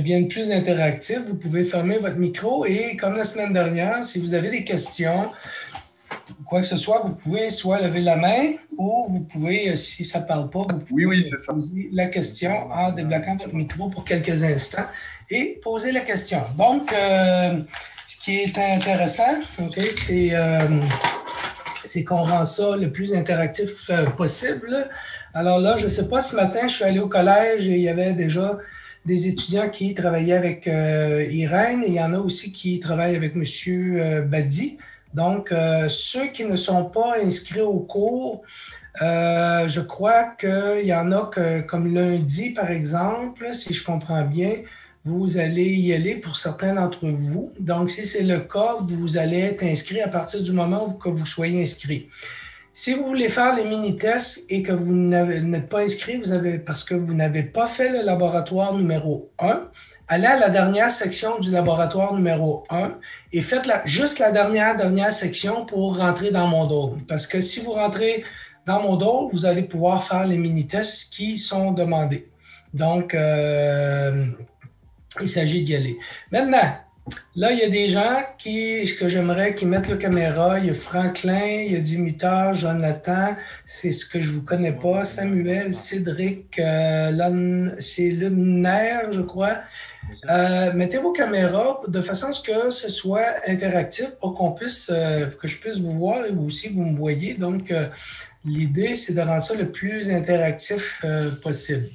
devienne plus interactif. Vous pouvez fermer votre micro et comme la semaine dernière, si vous avez des questions, quoi que ce soit, vous pouvez soit lever la main ou vous pouvez, si ça ne parle pas, vous pouvez poser la question en débloquant votre micro pour quelques instants et poser la question. Donc, ce qui est intéressant, c'est qu'on rend ça le plus interactif possible. Alors là, je ne sais pas, ce matin, je suis allé au collège et il y avait déjà des étudiants qui travaillaient avec Irène et il y en a aussi qui travaillent avec M. Badi. Donc, ceux qui ne sont pas inscrits au cours, je crois qu'il y en a que, comme lundi, par exemple, si je comprends bien, vous allez y aller pour certains d'entre vous. Donc, si c'est le cas, vous allez être inscrit à partir du moment que vous soyez inscrit. Si vous voulez faire les mini-tests et que vous n'êtes pas inscrit, parce que vous n'avez pas fait le laboratoire numéro 1, allez à la dernière section du laboratoire numéro 1 et faites juste la dernière section pour rentrer dans Moodle. Parce que si vous rentrez dans Moodle, vous allez pouvoir faire les mini-tests qui sont demandés. Donc, il s'agit d'y aller. Maintenant, là, il y a des gens que j'aimerais qu'ils mettent la caméra. Il y a Franklin, il y a Dimitar, Jonathan, c'est ce que je ne vous connais pas, Samuel, Cédric, c'est Lunaire, je crois. Mettez vos caméras de façon à ce que ce soit interactif pour que je puisse vous voir et vous aussi vous me voyez. Donc, l'idée, c'est de rendre ça le plus interactif possible.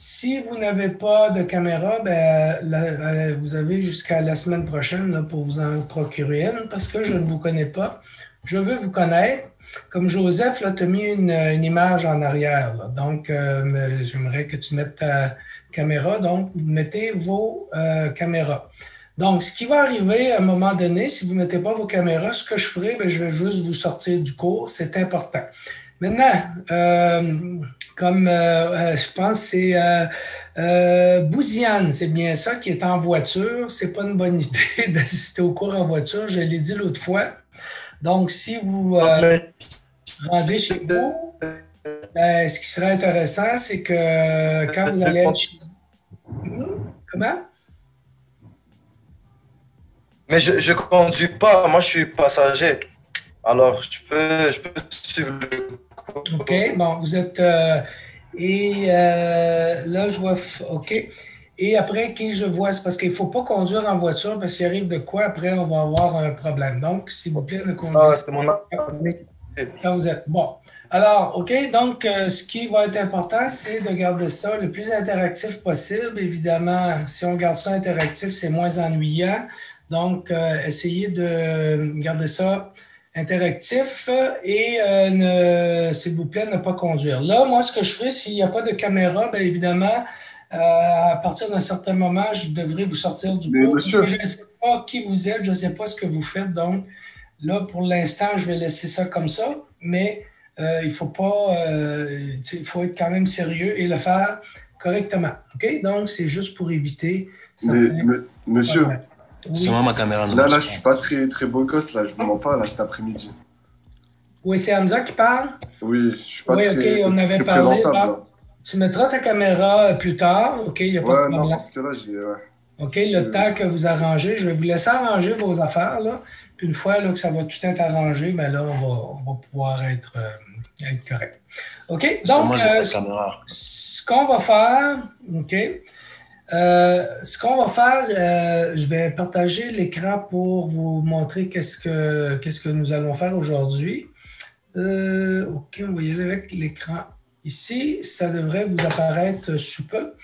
Si vous n'avez pas de caméra, vous avez jusqu'à la semaine prochaine là, pour vous en procurer une parce que je ne vous connais pas. Je veux vous connaître. Comme Joseph, tu as mis une image en arrière. Là. Donc, j'aimerais que tu mettes ta caméra. Donc, vous mettez vos caméras. Donc, ce qui va arriver à un moment donné, si vous ne mettez pas vos caméras, ce que je ferai, je vais juste vous sortir du cours. C'est important. Maintenant, comme je pense c'est Bouziane, c'est bien ça, qui est en voiture. C'est pas une bonne idée d'assister au cours en voiture, je l'ai dit l'autre fois. Donc, si vous rendez chez vous, ce qui serait intéressant, c'est que quand vous allez être chez vous... Comment? Mais je ne conduis pas, moi je suis passager. Alors, je peux suivre le cours. OK, bon, vous êtes... là, je vois... OK. Et après, qui je vois, c'est parce qu'il ne faut pas conduire en voiture, parce qu'il arrive de quoi, après, on va avoir un problème. Donc, s'il vous plaît, ne conduisez c'est mon ami. quand vous êtes. Bon. Alors, OK, donc, ce qui va être important, c'est de garder ça le plus interactif possible. Évidemment, si on garde ça interactif, c'est moins ennuyant. Donc, essayez de garder ça interactif et s'il vous plaît, ne pas conduire. Là, moi, ce que je ferai, s'il n'y a pas de caméra, bien évidemment, à partir d'un certain moment, je devrais vous sortir du cours. Monsieur. Je ne sais pas qui vous êtes, je ne sais pas ce que vous faites. Donc, là, pour l'instant, je vais laisser ça comme ça, mais il faut pas, il faut être quand même sérieux et le faire correctement. OK? Donc, c'est juste pour éviter... Monsieur, oui. C'est moi ma caméra. Là, je suis pas très beau gosse, là, je vous mens pas, là, cet après-midi. Oui, c'est Hamza qui parle? Oui, je suis pas très, OK, on avait parlé. présentable. Tu mettras ta caméra plus tard, OK? Il n'y a pas de problème. Non, parce que là, j'ai... OK, le temps que vous arrangez, je vais vous laisser arranger vos affaires, là. Puis une fois là, que ça va tout être arrangé, bien là, on va pouvoir être correct. OK? Donc, ce qu'on va faire, OK? Je vais partager l'écran pour vous montrer qu'est-ce que nous allons faire aujourd'hui. OK, on va y aller avec l'écran ici. Ça devrait vous apparaître sous peu.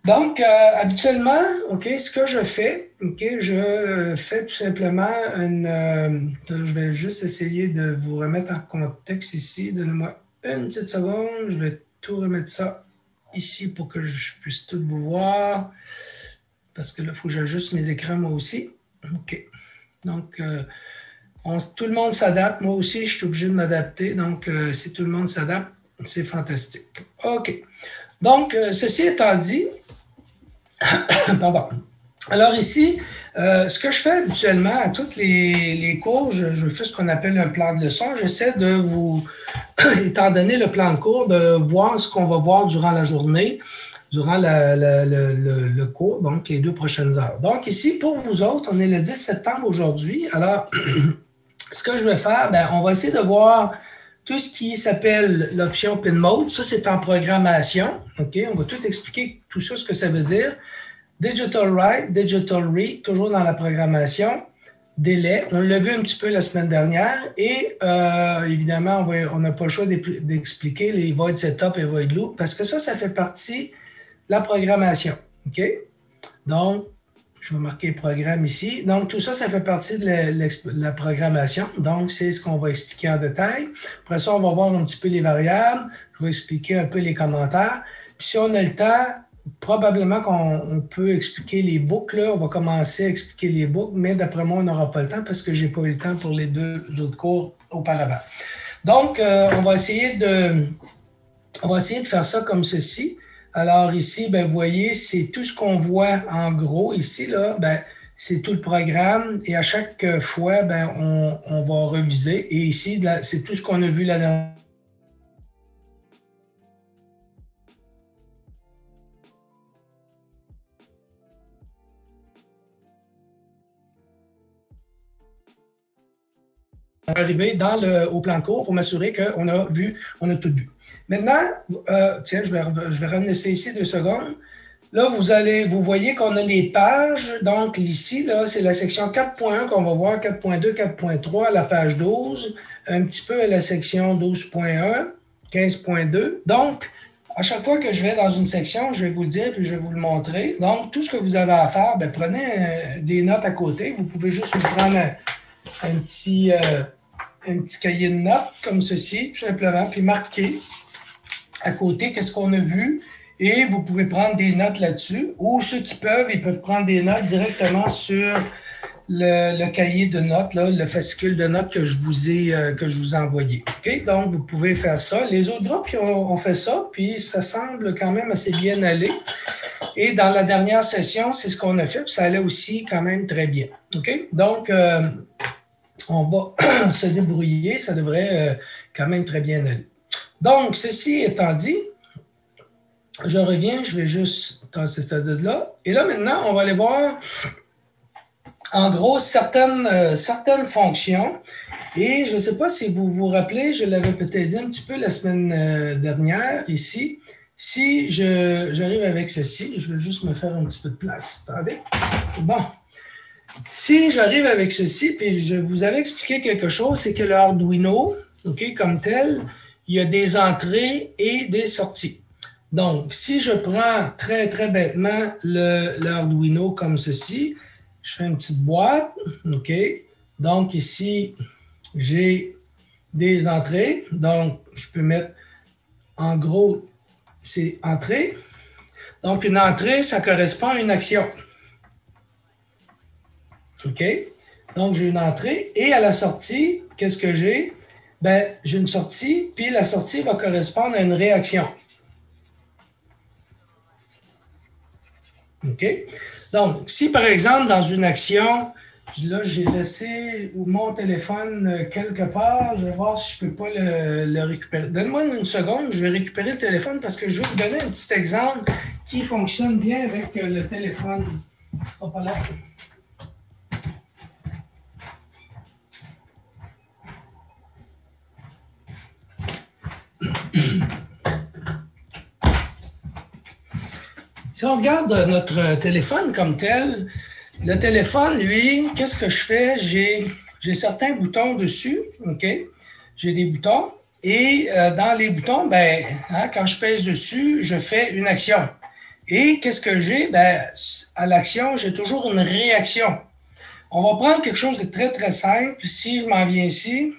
Donc, habituellement, OK, ce que je fais, OK, je fais tout simplement je vais juste essayer de vous remettre en contexte ici. Donnez-moi une petite seconde. Je vais tout remettre ça ici pour que je puisse tout vous voir. Parce que là, il faut que j'ajuste mes écrans moi aussi. OK. Donc, tout le monde s'adapte. Moi aussi, je suis obligé de m'adapter. Donc, si tout le monde s'adapte, c'est fantastique. OK. Donc, ceci étant dit, pardon. Alors ici, ce que je fais habituellement à tous les cours, je fais ce qu'on appelle un plan de leçon. J'essaie de vous, étant donné le plan de cours, de voir ce qu'on va voir durant la journée. durant le cours, donc les 2 prochaines heures. Donc ici, pour vous autres, on est le 10 septembre aujourd'hui. Alors, ce que je vais faire, ben, on va essayer de voir tout ce qui s'appelle l'option Pin Mode. Ça, c'est en programmation. OK? On va tout expliquer, tout ça, ce que ça veut dire. Digital Write, Digital Read, toujours dans la programmation. Délai, on l'a vu un petit peu la semaine dernière. Et évidemment, on n'a pas le choix d'expliquer les void setup et void loop parce que ça fait partie de la programmation. OK? Donc, je vais marquer programme ici. Donc, tout ça, ça fait partie de la programmation. Donc, c'est ce qu'on va expliquer en détail. Après ça, on va voir un petit peu les variables. Je vais expliquer un peu les commentaires. Puis, si on a le temps, probablement qu'on peut expliquer les boucles. On va commencer à expliquer les boucles, mais d'après moi, on n'aura pas le temps parce que je n'ai pas eu le temps pour les 2 autres cours auparavant. Donc, on va essayer de faire ça comme ceci. Alors ici, ben, vous voyez, c'est tout ce qu'on voit en gros ici, là, ben, c'est tout le programme et à chaque fois, ben, on va reviser. Et ici, c'est tout ce qu'on a vu la dernière. Arriver au plan de cours pour m'assurer qu'on a tout vu. Maintenant, tiens, je vais ramener ça ici 2 secondes. Là, vous voyez qu'on a les pages. Donc, ici, là, c'est la section 4.1 qu'on va voir, 4.2, 4.3, la page 12, un petit peu à la section 12.1, 15.2. Donc, à chaque fois que je vais dans une section, je vais vous le dire puis je vais vous le montrer. Donc, tout ce que vous avez à faire, bien, prenez des notes à côté. Vous pouvez juste vous prendre un petit cahier de notes comme ceci, tout simplement, puis marquer à côté qu'est-ce qu'on a vu et vous pouvez prendre des notes là-dessus ou ceux qui peuvent, ils peuvent prendre des notes directement sur le cahier de notes, là, le fascicule de notes que je vous ai envoyé. OK? Donc, vous pouvez faire ça. Les autres groupes ont fait ça, puis ça semble quand même assez bien aller. Et dans la dernière session, c'est ce qu'on a fait, puis ça allait aussi quand même très bien. OK? Donc, on va se débrouiller, ça devrait quand même très bien aller. Donc, ceci étant dit, je reviens, je vais juste tasser ça de là. Et là, maintenant, on va aller voir, en gros, certaines fonctions. Et je ne sais pas si vous vous rappelez, je l'avais peut-être dit un petit peu la semaine dernière, ici. Si j'arrive avec ceci, je vais juste me faire un petit peu de place. Attendez. Bon. Si j'arrive avec ceci, puis je vous avais expliqué quelque chose, c'est que le Arduino, OK, comme tel, il y a des entrées et des sorties. Donc, si je prends très, très bêtement le Arduino comme ceci, je fais une petite boîte, OK? Donc, ici, j'ai des entrées. Donc, je peux mettre, en gros, c'est entrée. Donc, une entrée, ça correspond à une action. OK? Donc, j'ai une entrée. Et à la sortie, qu'est-ce que j'ai? Ben, j'ai une sortie, puis la sortie va correspondre à une réaction. OK? Donc, si par exemple, dans une action, là, j'ai laissé mon téléphone quelque part, je vais voir si je ne peux pas le récupérer. Donne-moi une seconde, je vais récupérer le téléphone parce que je vais vous donner un petit exemple qui fonctionne bien avec le téléphone. Hop là. Si on regarde notre téléphone comme tel, le téléphone, lui, qu'est-ce que je fais? J'ai certains boutons dessus, OK? J'ai des boutons et dans les boutons, ben, quand je pèse dessus, je fais une action. Et qu'est-ce que j'ai? Ben, à l'action, j'ai toujours une réaction. On va prendre quelque chose de très, très simple. Si je m'en viens ici,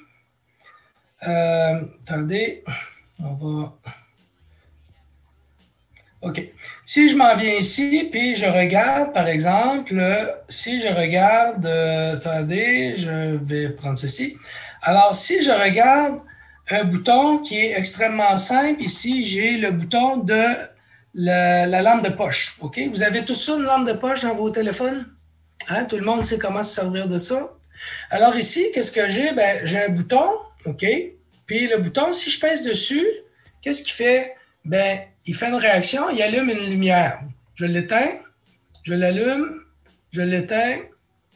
attendez, on va... OK. Si je m'en viens ici, puis je regarde, par exemple, si je regarde, attendez, je vais prendre ceci. Alors, si je regarde un bouton qui est extrêmement simple, ici, j'ai le bouton de la lampe de poche. OK? Vous avez tout ça, une lampe de poche dans vos téléphones? Hein? Tout le monde sait comment se servir de ça? Alors ici, qu'est-ce que j'ai? Ben, j'ai un bouton, OK? Puis le bouton, si je pèse dessus, qu'est-ce qu'il fait? Ben, il fait une réaction, il allume une lumière. Je l'éteins, je l'allume, je l'éteins,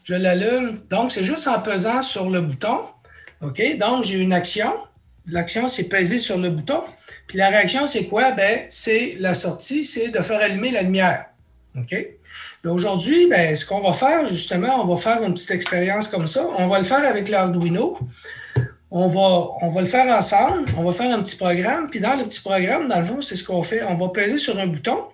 je l'allume. Donc, c'est juste en pesant sur le bouton. OK? Donc, j'ai une action. L'action, c'est peser sur le bouton. Puis la réaction, c'est quoi? Ben, c'est la sortie, c'est de faire allumer la lumière. OK? Aujourd'hui, ben, ce qu'on va faire, justement, on va faire une petite expérience comme ça. On va le faire avec l'Arduino. On va le faire ensemble. On va faire un petit programme. Puis dans le petit programme, dans le fond, c'est ce qu'on fait. On va peser sur un bouton.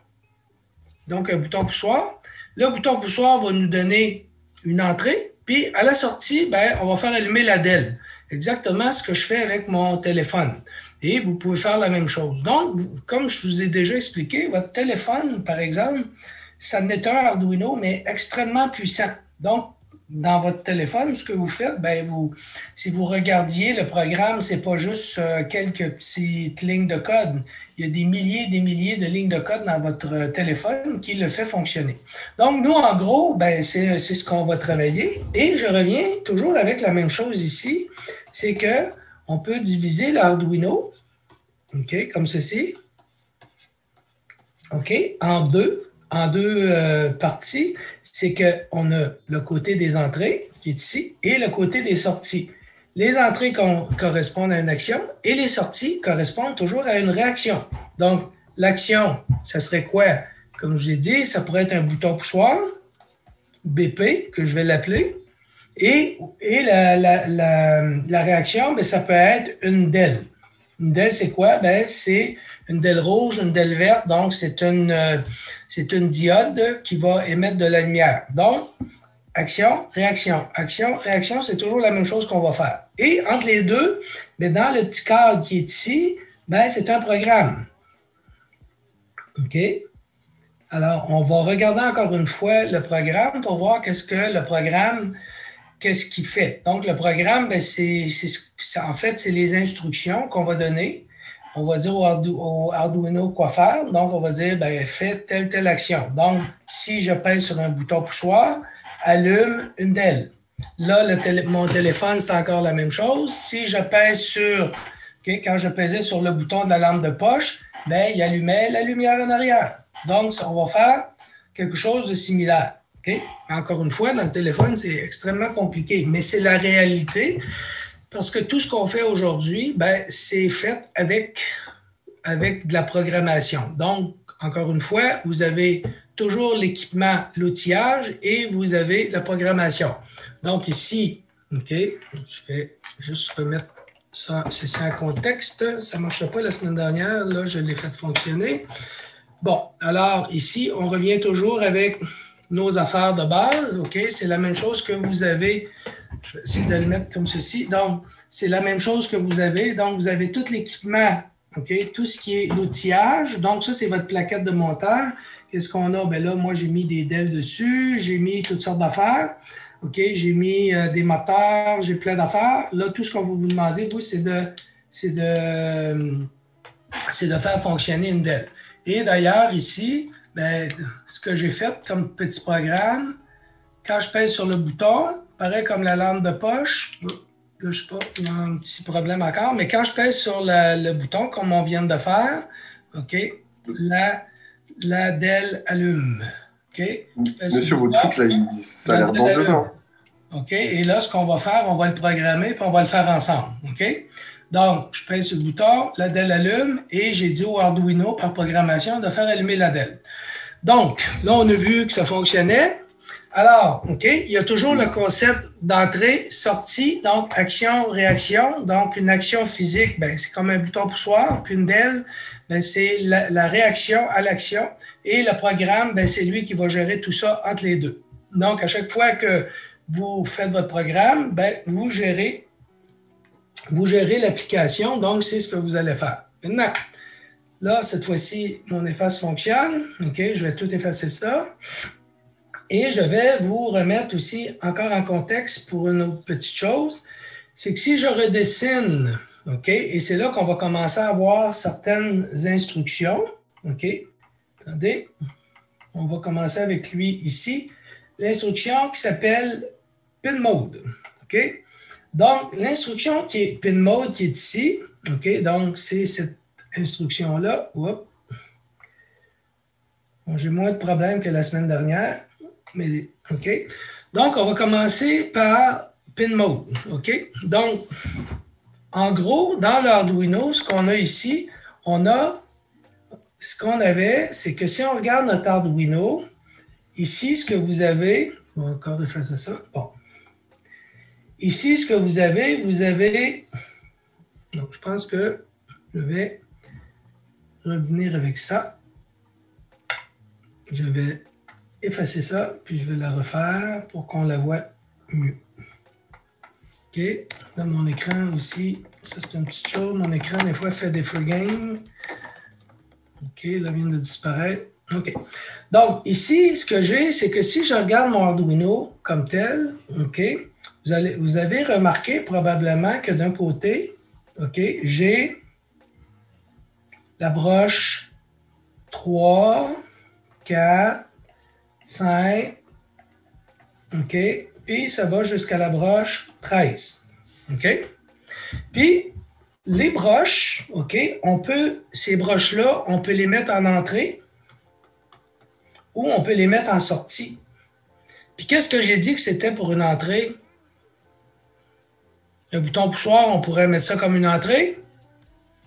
Donc, un bouton poussoir. Le bouton poussoir va nous donner une entrée. Puis à la sortie, ben, on va faire allumer la DEL. Exactement ce que je fais avec mon téléphone. Et vous pouvez faire la même chose. Donc, comme je vous ai déjà expliqué, votre téléphone, par exemple, ça n'est un Arduino, mais extrêmement puissant. Donc, dans votre téléphone, ce que vous faites, ben si vous regardiez le programme, c'est pas juste quelques petites lignes de code. Il y a des milliers de lignes de code dans votre téléphone qui le fait fonctionner. Donc, nous, en gros, ben, c'est ce qu'on va travailler. Et je reviens toujours avec la même chose ici. C'est que on peut diviser l'Arduino, OK, comme ceci, OK, en deux parties. C'est qu'on a le côté des entrées, qui est ici, et le côté des sorties. Les entrées correspondent à une action et les sorties correspondent toujours à une réaction. Donc, l'action, ça serait quoi? Comme je l'ai dit, ça pourrait être un bouton poussoir, BP, que je vais l'appeler, et la réaction, bien, ça peut être une DEL. Une DEL, c'est quoi? Ben, c'est une DEL rouge, une DEL verte, donc c'est une diode qui va émettre de la lumière. Donc, action, réaction, c'est toujours la même chose qu'on va faire. Et entre les deux, bien, dans le petit cadre qui est ici, ben, c'est un programme. OK? Alors, on va regarder encore une fois le programme pour voir qu'est-ce qu'il fait. Donc, le programme, ben, en fait, c'est les instructions qu'on va donner. On va dire au Arduino quoi faire. Donc, on va dire, ben, fais telle action. Donc, si je pèse sur un bouton poussoir, allume une DEL. Là, mon téléphone, c'est encore la même chose. Si je pèse quand je pesais sur le bouton de la lampe de poche, ben, il allumait la lumière en arrière. Donc, on va faire quelque chose de similaire. Okay? Encore une fois, dans le téléphone, c'est extrêmement compliqué, mais c'est la réalité parce que tout ce qu'on fait aujourd'hui, ben, c'est fait avec de la programmation. Donc, encore une fois, vous avez toujours l'équipement, l'outillage et vous avez la programmation. Donc ici, OK, je vais juste remettre ça, c'est ça en contexte. Ça ne marchait pas la semaine dernière, là, je l'ai fait fonctionner. Bon, alors ici, on revient toujours avec nos affaires de base, OK? C'est la même chose que vous avez. Je vais essayer de le mettre comme ceci. Donc, c'est la même chose que vous avez. Donc, vous avez tout l'équipement, OK? Tout ce qui est l'outillage. Donc, ça, c'est votre plaquette de monteur. Qu'est-ce qu'on a? Bien là, moi, j'ai mis des DEL dessus. J'ai mis toutes sortes d'affaires. OK? J'ai mis des moteurs. J'ai plein d'affaires. Là, tout ce qu'on va vous demander, vous, c'est de faire fonctionner une DEL. Et d'ailleurs, ici, bien, ce que j'ai fait comme petit programme, quand je pèse sur le bouton, pareil comme la lampe de poche, là, je ne sais pas, il y a un petit problème encore, mais quand je pèse sur le bouton, comme on vient de faire, OK, la DEL allume. OK? Monsieur, votre truc, là, ça a l'air dangereux. OK, et là, ce qu'on va faire, on va le programmer, puis on va le faire ensemble. OK? Donc, je pèse sur le bouton, la DEL allume, et j'ai dit au Arduino, par programmation, de faire allumer la DEL. Donc, là, on a vu que ça fonctionnait. Alors, OK, il y a toujours le concept d'entrée, sortie, donc action, réaction. Donc, une action physique, ben, c'est comme un bouton poussoir, puis une DEL, ben, c'est la réaction à l'action. Et le programme, ben, c'est lui qui va gérer tout ça entre les deux. Donc, à chaque fois que vous faites votre programme, ben, vous gérez l'application, donc c'est ce que vous allez faire. Maintenant, là, cette fois-ci, mon efface fonctionne. OK, je vais tout effacer ça. Et je vais vous remettre aussi encore en contexte pour une autre petite chose. C'est que si je redessine, OK, et c'est là qu'on va commencer à avoir certaines instructions. OK, attendez, on va commencer avec lui ici. L'instruction qui s'appelle Pin Mode. OK? Donc, l'instruction qui est Pin Mode qui est ici, OK? Donc, c'est cette instruction-là. Bon, j'ai moins de problèmes que la semaine dernière, mais OK. Donc, on va commencer par Pin Mode. OK? Donc, en gros, dans l'Arduino, ce qu'on a ici, ce qu'on avait, c'est que si on regarde notre Arduino, ici, ce que vous avez, on va encore effacer ça. Bon. Ici, ce que vous avez, donc je pense que je vais revenir avec ça. Je vais effacer ça, puis je vais la refaire pour qu'on la voit mieux. OK. Là, mon écran aussi, ça c'est une petite chose. Mon écran, des fois, fait des free games. OK, là, vient de disparaître. OK. Donc, ici, ce que j'ai, c'est que si je regarde mon Arduino comme tel, OK, vous avez remarqué probablement que d'un côté, OK, j'ai la broche 3, 4, 5, OK, puis ça va jusqu'à la broche 13, OK? Puis, les broches, OK, ces broches-là, on peut les mettre en entrée ou on peut les mettre en sortie. Puis, qu'est-ce que j'ai dit que c'était pour une entrée? Un bouton poussoir, on pourrait mettre ça comme une entrée,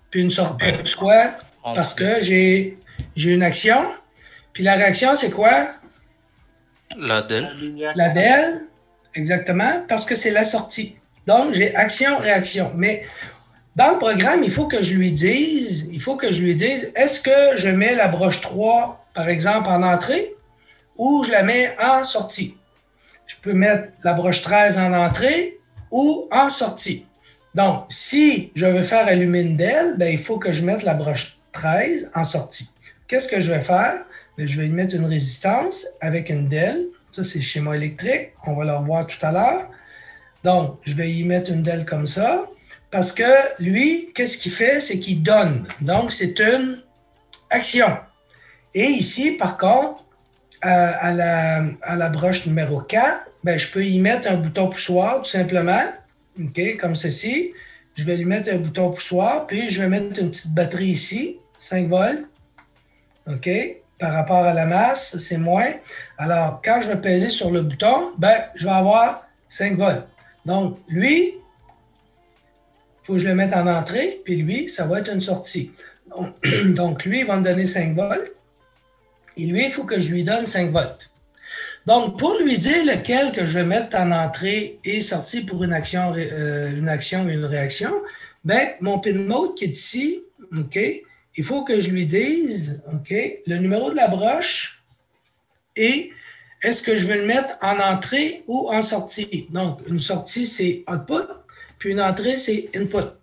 puis une sortie. Pourquoi? Parce que j'ai une action, puis la réaction, c'est quoi? La DEL. La DEL, exactement, parce que c'est la sortie. Donc, j'ai action-réaction. Mais dans le programme, il faut que je lui dise, est-ce que je mets la broche 3, par exemple, en entrée, ou je la mets en sortie? Je peux mettre la broche 13 en entrée ou en sortie. Donc, si je veux faire allumer une DEL, il faut que je mette la broche 13 en sortie. Qu'est-ce que je vais faire? Bien, je vais y mettre une résistance avec une DEL. Ça, c'est le schéma électrique. On va le revoir tout à l'heure. Donc, je vais y mettre une DEL comme ça. Parce que lui, qu'est-ce qu'il fait? C'est qu'il donne. Donc, c'est une action. Et ici, par contre, à la broche numéro 4, je peux y mettre un bouton poussoir, tout simplement. OK, comme ceci. Je vais lui mettre un bouton poussoir, puis je vais mettre une petite batterie ici, 5 volts. OK, par rapport à la masse, c'est moins. Alors, quand je vais peser sur le bouton, je vais avoir 5 volts. Donc, lui, il faut que je le mette en entrée, puis lui, ça va être une sortie. Donc, lui, il va me donner 5 volts. Et lui, il faut que je lui donne 5 volts. Donc, pour lui dire lequel que je vais mettre en entrée et sortie pour une action et une réaction, mon pin mode qui est ici, OK, il faut que je lui dise, OK, le numéro de la broche et est-ce que je vais le mettre en entrée ou en sortie. Donc, une sortie, c'est output, puis une entrée, c'est input.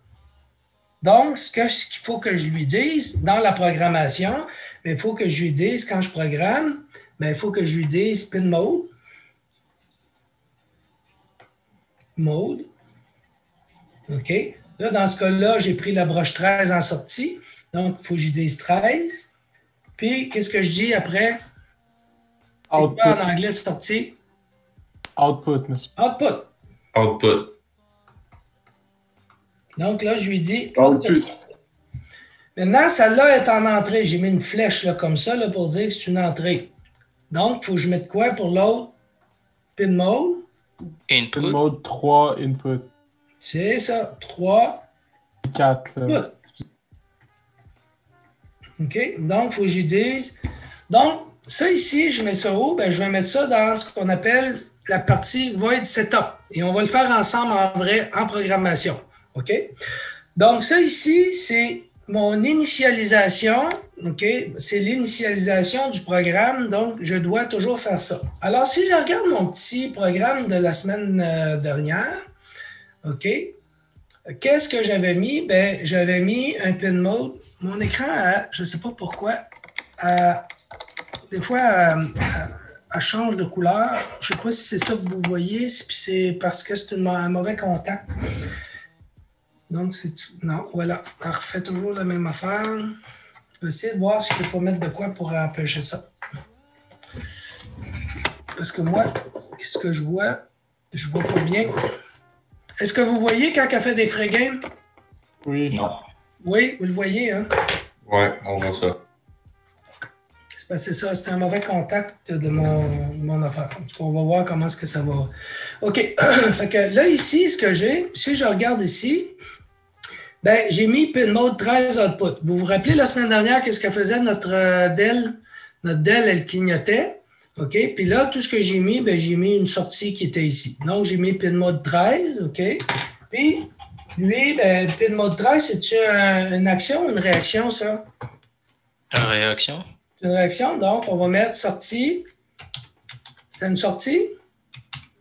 Donc, ce qu'il faut que je lui dise dans la programmation, il faut que je lui dise quand je programme, il faut que je lui dise pin mode. Mode. OK. Là, dans ce cas-là, j'ai pris la broche 13 en sortie. Donc, il faut que je dise 13. Puis, qu'est-ce que je dis après? C'est quoi en anglais sortie? Output, monsieur. Output. Output. Donc, là, je lui dis Output. Maintenant, celle-là est en entrée. J'ai mis une flèche là, comme ça là, pour dire que c'est une entrée. Donc, il faut que je mette quoi pour l'autre? Pin mode. Input. Pin mode 3 input. C'est ça. 3. 4. Là. OK. Donc, il faut que j'y dise. Donc, ça ici, je mets ça où? Je vais mettre ça dans ce qu'on appelle la partie void setup. Et on va le faire ensemble en vrai, en programmation. OK? Donc, ça ici, c'est mon initialisation. OK? C'est l'initialisation du programme. Donc, je dois toujours faire ça. Alors, si je regarde mon petit programme de la semaine dernière, OK? Qu'est-ce que j'avais mis? J'avais mis un pin mode. Mon écran, je ne sais pas pourquoi, des fois, elle change de couleur. Je ne sais pas si c'est ça que vous voyez, puis c'est parce que c'est un mauvais contact. Donc, c'est tout. Non, voilà. Elle refait toujours la même affaire. Je vais essayer de voir si je ne peux pas mettre de quoi pour empêcher ça. Parce que moi, ce que je vois pas bien. Est-ce que vous voyez quand elle fait des free games? Oui. Non. Oui, vous le voyez, hein? Ouais, on voit ça. c'est ça, c'est un mauvais contact de mon affaire. On va voir comment est-ce que ça va. OK. Fait que là, ici, ce que j'ai, si je regarde ici, ben, j'ai mis pin mode 13 output. Vous vous rappelez la semaine dernière qu'est-ce que faisait notre Dell? Notre Dell, elle clignotait. OK? Puis là, tout ce que j'ai mis, ben, j'ai mis une sortie qui était ici. Donc, j'ai mis pin mode 13. OK? Puis, lui, ben, pin mode 13, c'est-tu une action ou une réaction, ça? Une réaction. C'est une réaction. Donc, on va mettre sortie. C'était une sortie.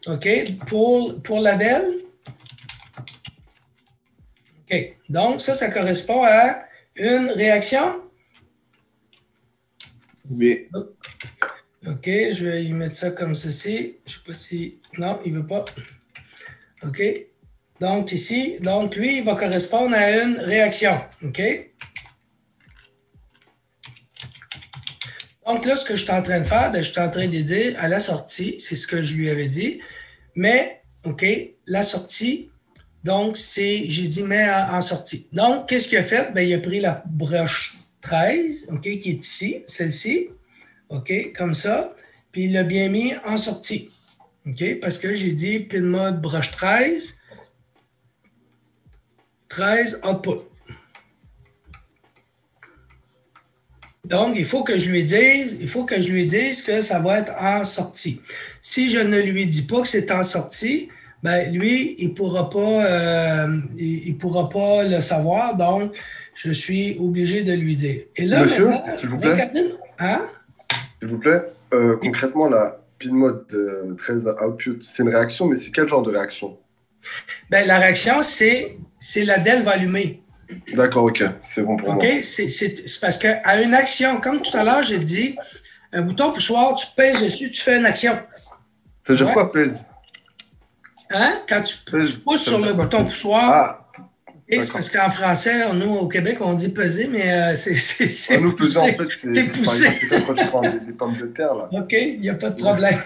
OK? Pour la Dell. OK. Donc, ça correspond à une réaction. Oui. OK, je vais y mettre ça comme ceci. Je ne sais pas si... Non, il ne veut pas. OK. Donc, ici, donc lui, il va correspondre à une réaction. OK? Donc là, ce que je suis en train de faire, ben, je suis en train de dire à la sortie, c'est ce que je lui avais dit. Mais, OK, la sortie, donc, j'ai dit mets en sortie. Donc, qu'est-ce qu'il a fait? Ben, il a pris la broche 13, OK, qui est ici, celle-ci. OK, comme ça. Puis il l'a bien mis en sortie. OK, parce que j'ai dit pin mode broche 13, 13 output. Donc, il faut que je lui dise que ça va être en sortie. Si je ne lui dis pas que c'est en sortie, ben lui, il pourra pas le savoir. Donc, je suis obligé de lui dire. Et là, monsieur, s'il vous plaît. Regardez, hein? S'il vous plaît, concrètement, la pin mode 13 output, c'est une réaction, mais c'est quel genre de réaction? Ben, la réaction, c'est la Dell va allumer. D'accord, ok, c'est bon pour moi. OK? C'est parce qu'à une action, comme tout à l'heure, j'ai dit, un bouton poussoir, tu pèses dessus, tu fais une action. Ça veut dire quoi, pèse? Hein? Quand tu pousses sur le bouton poussoir, c'est parce qu'en français, nous, au Québec, on dit peser, mais c'est nous, peser, en fait, c'est poussé. quand tu prends des pommes de terre, là. OK, il n'y a pas de problème.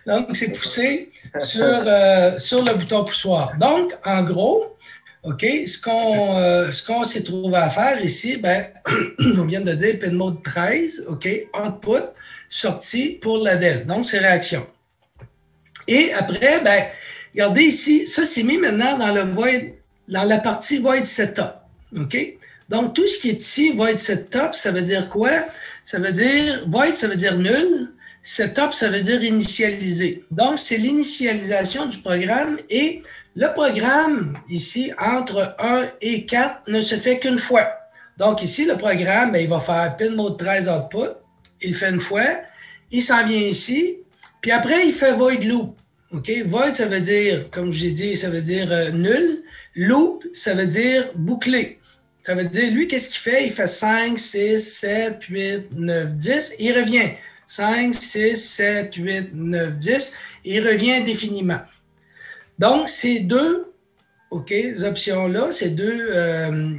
Donc, c'est poussé sur le bouton poussoir. Donc, en gros, OK, ce qu'on s'est trouvé à faire ici, ben, on vient de dire pin mode 13, OK, output, sortie pour la Dell. Donc, c'est réaction. Et après, ben, regardez ici, ça c'est mis maintenant dans la partie void setup. OK? Donc, tout ce qui est ici, void setup, ça veut dire quoi? Ça veut dire, void, ça veut dire nul. Setup, ça veut dire initialiser. Donc, c'est l'initialisation du programme et le programme, ici, entre 1 et 4, ne se fait qu'une fois. Donc, ici, le programme, ben, il va faire pin mode 13 output. Il fait une fois. Il s'en vient ici. Puis après, il fait void loop. OK? Void, ça veut dire, comme j'ai dit, ça veut dire nul. Loop, ça veut dire boucler. Ça veut dire, lui, qu'est-ce qu'il fait? Il fait 5, 6, 7, 8, 9, 10. Il revient. 5, 6, 7, 8, 9, 10. Il revient indéfiniment. Donc, ces deux options-là, ces deux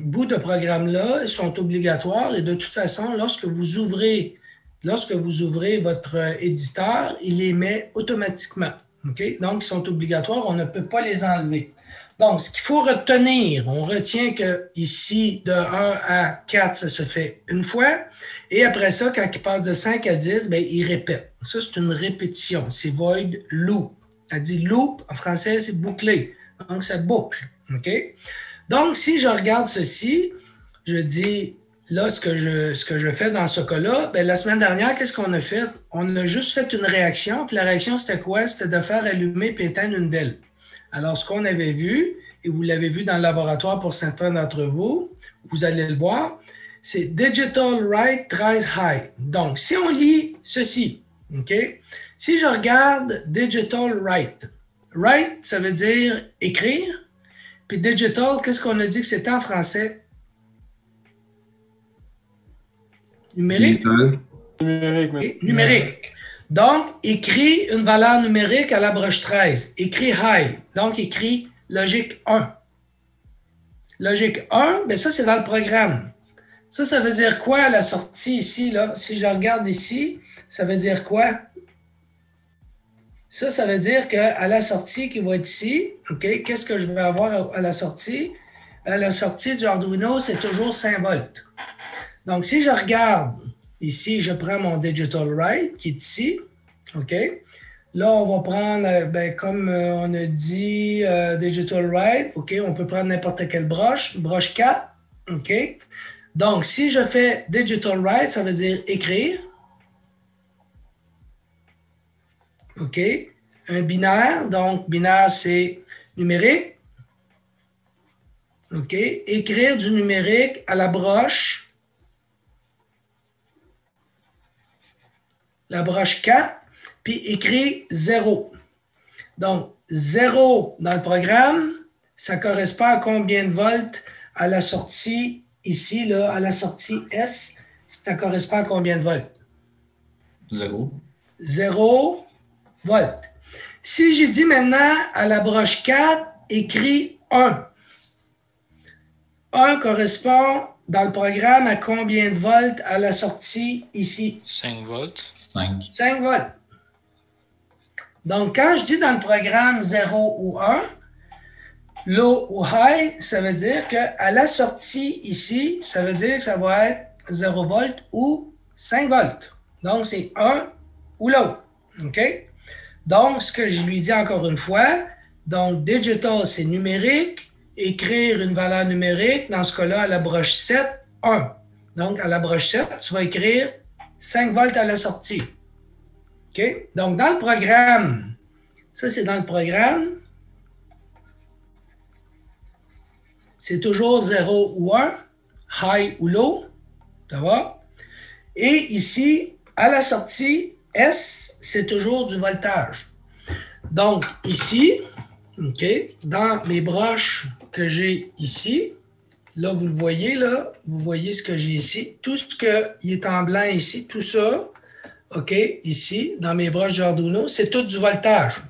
bouts de programme-là sont obligatoires et de toute façon, lorsque vous ouvrez votre éditeur, il les met automatiquement. Okay? Donc, ils sont obligatoires, on ne peut pas les enlever. Donc, ce qu'il faut retenir, on retient que ici, de 1 à 4, ça se fait une fois. Et après ça, quand il passe de 5 à 10, bien, il répète. Ça, c'est une répétition. C'est void loop. Ça dit loop, en français, c'est boucler. Donc, ça boucle. OK? Donc, si je regarde ceci, je dis, là, ce que je fais dans ce cas-là, bien, la semaine dernière, qu'est-ce qu'on a fait? On a juste fait une réaction. Puis la réaction, c'était quoi? C'était de faire allumer et éteindre une Dell. Alors, ce qu'on avait vu, et vous l'avez vu dans le laboratoire pour certains d'entre vous, vous allez le voir, c'est Digital Write Tries High. Donc, si on lit ceci, OK? Si je regarde Digital Write, write, ça veut dire écrire, puis digital, qu'est-ce qu'on a dit que c'était en français? Numérique? Numérique. Okay. Numérique. Donc, écrit une valeur numérique à la broche 13. Écrit high. Donc, écrit logique 1. Logique 1, bien ça, c'est dans le programme. Ça veut dire quoi à la sortie ici, là? Si je regarde ici, ça veut dire quoi? Ça veut dire qu'à la sortie qui va être ici, OK, qu'est-ce que je vais avoir à la sortie? À la sortie du Arduino, c'est toujours 5 volts. Donc, si je regarde Ici, je prends mon digital write qui est ici. OK? Là, on va prendre, comme on a dit, digital write. OK? On peut prendre n'importe quelle broche. Broche 4. OK? Donc, si je fais digital write, ça veut dire écrire. OK? Un binaire. Donc, binaire, c'est numérique. OK? Écrire du numérique à la broche. La broche 4, puis écrire 0. Donc, 0 dans le programme, ça correspond à combien de volts à la sortie ici, là, à la sortie S, ça correspond à combien de volts? 0. 0 volts. Si j'ai dit maintenant à la broche 4, écrit 1. 1 correspond dans le programme à combien de volts à la sortie ici? 5 volts. 5. 5 volts. Donc, quand je dis dans le programme 0 ou 1, low ou high, ça veut dire qu'à la sortie ici, ça veut dire que ça va être 0 volts ou 5 volts. Donc, c'est 1 ou l'autre. OK? Donc, ce que je lui dis encore une fois, donc digital, c'est numérique. Écrire une valeur numérique, dans ce cas-là, à la broche 7, 1. Donc, à la broche 7, tu vas écrire 5 volts à la sortie. OK? Donc, dans le programme, ça, c'est dans le programme. C'est toujours 0 ou 1, high ou low. Ça va? Et ici, à la sortie, S, c'est toujours du voltage. Donc, ici, OK, dans mes broches que j'ai ici, là, vous le voyez, là, vous voyez ce que j'ai ici. Tout ce qui est en blanc ici, tout ça, OK, ici, dans mes broches d'Arduino, c'est tout du voltage.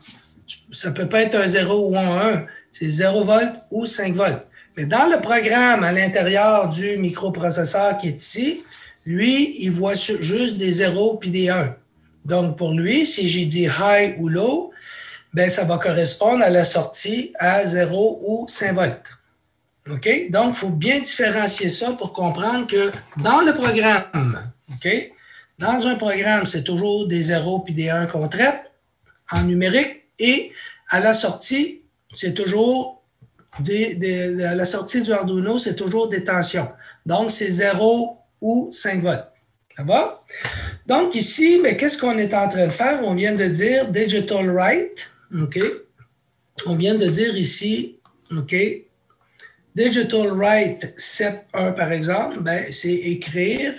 Ça ne peut pas être un 0 ou un 1, c'est 0 volts ou 5 volts. Mais dans le programme à l'intérieur du microprocesseur qui est ici, lui, il voit juste des 0 puis des 1. Donc, pour lui, si j'ai dit high ou low, ben, ça va correspondre à la sortie à 0 ou 5 volts. OK? Donc, il faut bien différencier ça pour comprendre que dans le programme, OK? Dans un programme, c'est toujours des 0 puis des 1 qu'on traite en numérique et à la sortie, c'est toujours à la sortie du Arduino, c'est toujours des tensions. Donc, c'est 0 ou 5 volts. Ça va? Donc, ici, mais qu'est-ce qu'on est en train de faire? On vient de dire digital write. OK? On vient de dire ici, OK? Digital write 7.1, par exemple, ben, c'est écrire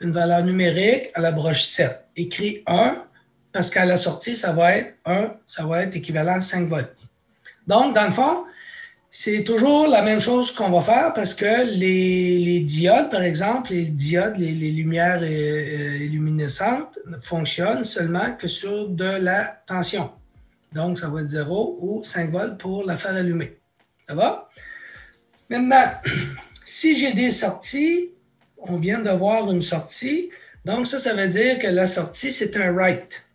une valeur numérique à la broche 7. Écrit 1, parce qu'à la sortie, ça va être 1, ça va être équivalent à 5 volts. Donc, dans le fond, c'est toujours la même chose qu'on va faire parce que les diodes, par exemple, les diodes, les lumières luminescentes fonctionnent seulement que sur de la tension. Donc, ça va être 0 ou 5 volts pour la faire allumer. Ça va? Maintenant, si j'ai des sorties, on vient de voir une sortie. Donc, ça veut dire que la sortie, c'est un write.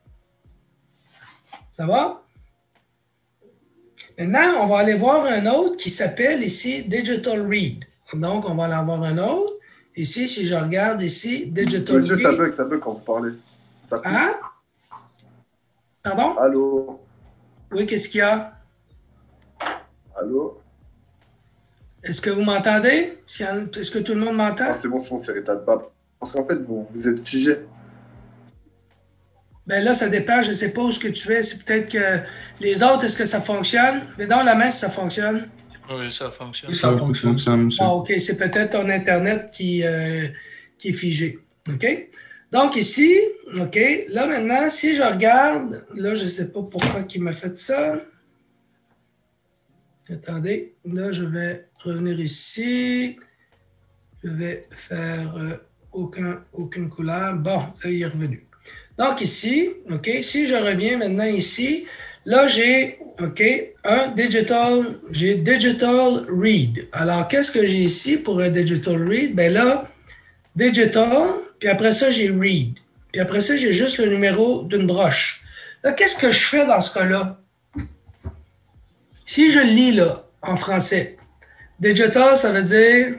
Ça va? Maintenant, on va aller voir un autre qui s'appelle ici Digital Read. Donc, on va aller voir un autre. Ici, si je regarde ici, Digital Monsieur, Read. ça bug quand vous parlez. Ça coupe. Hein? Pardon? Allô? Oui, qu'est-ce qu'il y a? Allô? Est-ce que vous m'entendez? Est-ce que tout le monde m'entend? Ah, c'est bon, c'est rétabli. Parce qu'en fait, vous êtes figé. Bien là, ça dépend. Je ne sais pas où ce que tu es. C'est peut-être que les autres, est-ce que ça fonctionne? Mais dans la main, si ça fonctionne. Oui, ça fonctionne. Oui, ça fonctionne, monsieur. Ah, OK. C'est peut-être ton Internet qui est figé. OK? Donc ici, OK, là maintenant, si je regarde, là, je ne sais pas pourquoi il m'a fait ça. Attendez, là, je vais revenir ici. Je vais faire aucune couleur. Bon, là, il est revenu. Donc ici, OK, si je reviens maintenant ici, là, j'ai, OK, j'ai digital read. Alors, qu'est-ce que j'ai ici pour un digital read? Bien là, digital, puis après ça, j'ai read. Puis après ça, j'ai juste le numéro d'une broche. Là, qu'est-ce que je fais dans ce cas-là? Si je le lis là, en français, digital, ça veut dire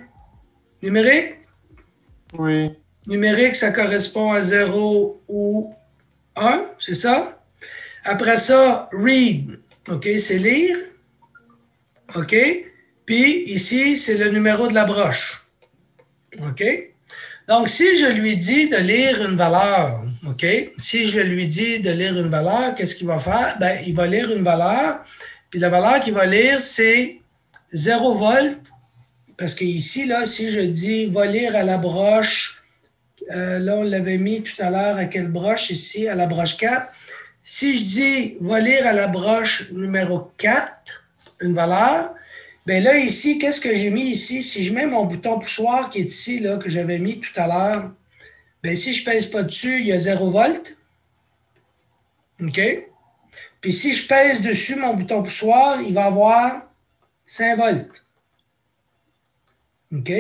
numérique? Oui. Numérique, ça correspond à 0 ou 1, c'est ça? Après ça, read, OK, c'est lire. OK? Puis ici, c'est le numéro de la broche. OK? Donc, si je lui dis de lire une valeur, OK? Si je lui dis de lire une valeur, qu'est-ce qu'il va faire? Ben, il va lire une valeur, puis la valeur qu'il va lire, c'est 0 volts, parce que ici, là, si je dis va lire à la broche, là, on l'avait mis tout à l'heure à quelle broche ici? À la broche 4. Si je dis va lire à la broche numéro 4, une valeur, bien là, ici, qu'est-ce que j'ai mis ici? Si je mets mon bouton poussoir qui est ici, là, que j'avais mis tout à l'heure, bien si je ne pèse pas dessus, il y a 0 volt. OK? Puis si je pèse dessus mon bouton poussoir, il va avoir 5 volts. OK?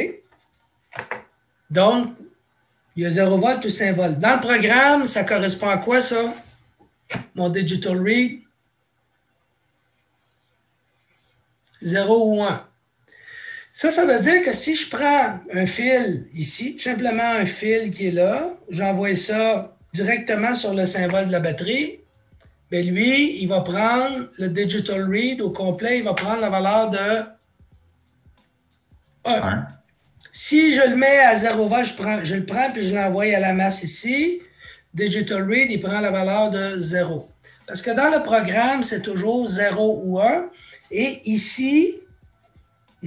Donc, il y a 0 volt ou 5 volts. Dans le programme, ça correspond à quoi, ça? Mon digital read? 0 ou 1. Ça veut dire que si je prends un fil ici, tout simplement un fil qui est là, j'envoie ça directement sur le symbole de la batterie, bien lui, il va prendre le digital read au complet, il va prendre la valeur de 1. Si je le mets à 0 volt, je le prends puis je l'envoie à la masse ici. Digital read, il prend la valeur de 0. Parce que dans le programme, c'est toujours 0 ou 1. Et ici,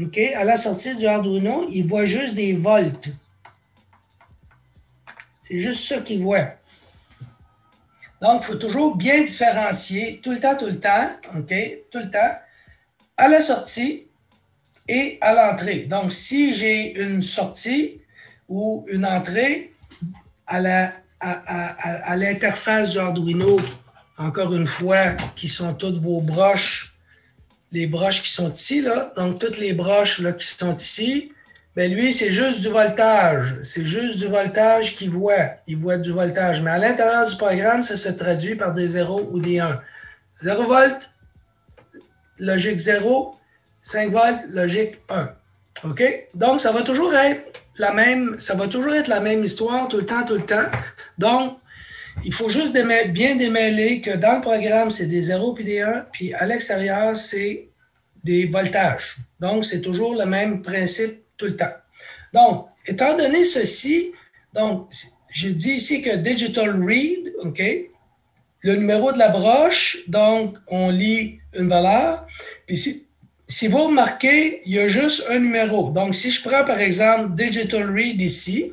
OK, à la sortie du Arduino, il voit juste des volts. C'est juste ça qu'il voit. Donc, il faut toujours bien différencier tout le temps, OK, tout le temps, à la sortie et à l'entrée. Donc, si j'ai une sortie ou une entrée à l'interface du Arduino, encore une fois, qui sont toutes vos broches, les broches qui sont ici, là, donc toutes les broches là, qui sont ici, bien lui, c'est juste du voltage. C'est juste du voltage qu'il voit. Il voit du voltage. Mais à l'intérieur du programme, ça se traduit par des 0 ou des 1. 0 volts, logique 0. 5 volts, logique 1. OK? Donc, ça va toujours être la même histoire tout le temps. Donc, il faut juste bien démêler que dans le programme, c'est des 0 puis des 1, puis à l'extérieur, c'est des voltages. Donc, c'est toujours le même principe tout le temps. Donc, étant donné ceci, donc, je dis ici que digital read, OK, le numéro de la broche, donc, on lit une valeur, puis si vous remarquez, il y a juste un numéro. Donc, si je prends, par exemple, digital read ici,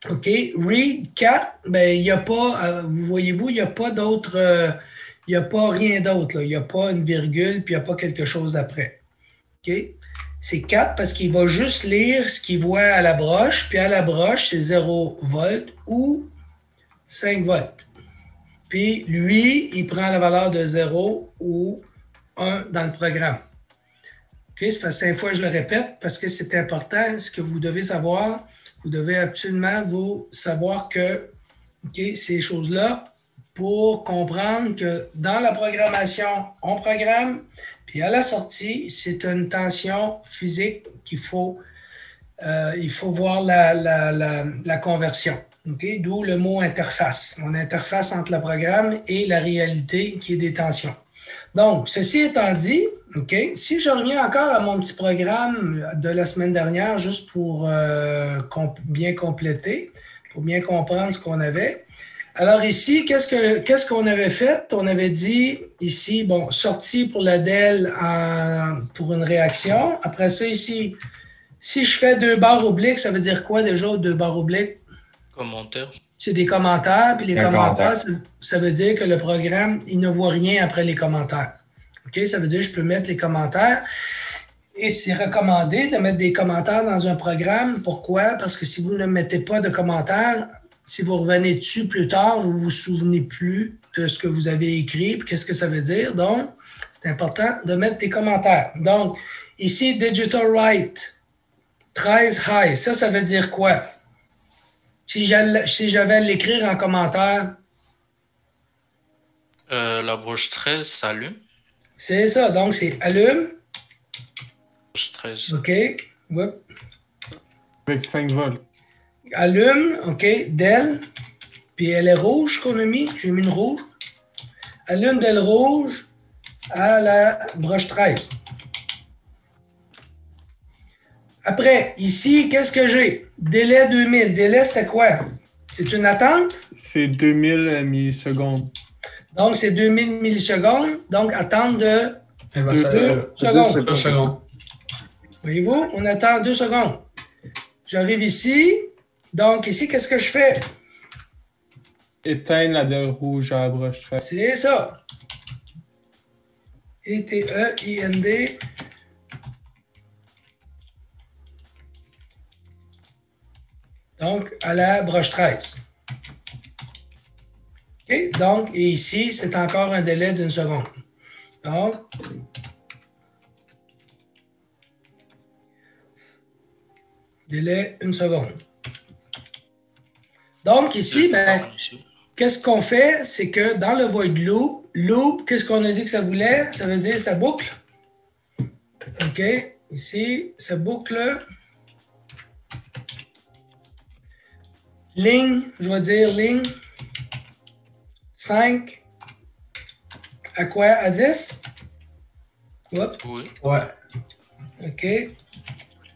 OK, read 4, ben, il n'y a pas, voyez-vous, il n'y a pas d'autre, il n'y a pas rien d'autre, là. Il n'y a pas une virgule, puis il n'y a pas quelque chose après. OK? C'est 4 parce qu'il va juste lire ce qu'il voit à la broche, puis à la broche, c'est 0 volt ou 5 volts. Puis lui, il prend la valeur de 0 ou 1 dans le programme. OK? Ça fait 5 fois que je le répète parce que c'est important. Ce que vous devez savoir, vous devez absolument vous savoir que ces choses-là pour comprendre que dans la programmation, on programme, puis à la sortie, c'est une tension physique qu'il faut, il faut voir la conversion. Okay? D'où le mot interface. On interface entre le programme et la réalité qui est des tensions. Donc, ceci étant dit, OK, si je reviens encore à mon petit programme de la semaine dernière, juste pour bien compléter, pour bien comprendre ce qu'on avait. Alors ici, qu'est-ce qu'on avait fait? On avait dit ici, bon, sortie pour la DEL pour une réaction. Après ça, ici, si je fais 2 barres obliques, ça veut dire quoi déjà, 2 barres obliques? Commentaire. C'est des commentaires, puis les commentaires, ça veut dire que le programme, il ne voit rien après les commentaires. OK? Ça veut dire que je peux mettre les commentaires. Et c'est recommandé de mettre des commentaires dans un programme. Pourquoi? Parce que si vous ne mettez pas de commentaires, si vous revenez dessus plus tard, vous ne vous souvenez plus de ce que vous avez écrit, puis qu'est-ce que ça veut dire. Donc, c'est important de mettre des commentaires. Donc, ici, Digital Write, 13 high. Ça veut dire quoi? Si j'avais à l'écrire en commentaire. La broche 13 s'allume. C'est ça. Donc, c'est allume. Broche 13. OK. Ouais. Avec 5 volts. allume, OK, del, puis elle est rouge qu'on a mis, j'ai mis une rouge. Allume del rouge à la broche 13. Après, ici, qu'est-ce que j'ai? Délai 2000. Délai, c'était quoi? C'est une attente? C'est 2000 millisecondes. Donc, c'est 2000 millisecondes. Donc, attente de 2 secondes. 2 secondes. Voyez-vous, on attend 2 secondes. J'arrive ici. Donc, ici, qu'est-ce que je fais? Éteindre la DEL rouge à la broche 13. C'est ça. E-T-E-I-N-D. Donc, à la broche 13. OK? Donc, et ici, c'est encore un délai d'1 seconde. Donc, délai 1 seconde. Donc, ici, ben, qu'est-ce qu'on fait? C'est que dans le void loop, qu'est-ce qu'on a dit que ça voulait? Ça veut dire ça boucle. OK? Ici, ça boucle. Ligne, je vais dire ligne 5 à quoi? À 10? Oups. Oui. Ouais. OK.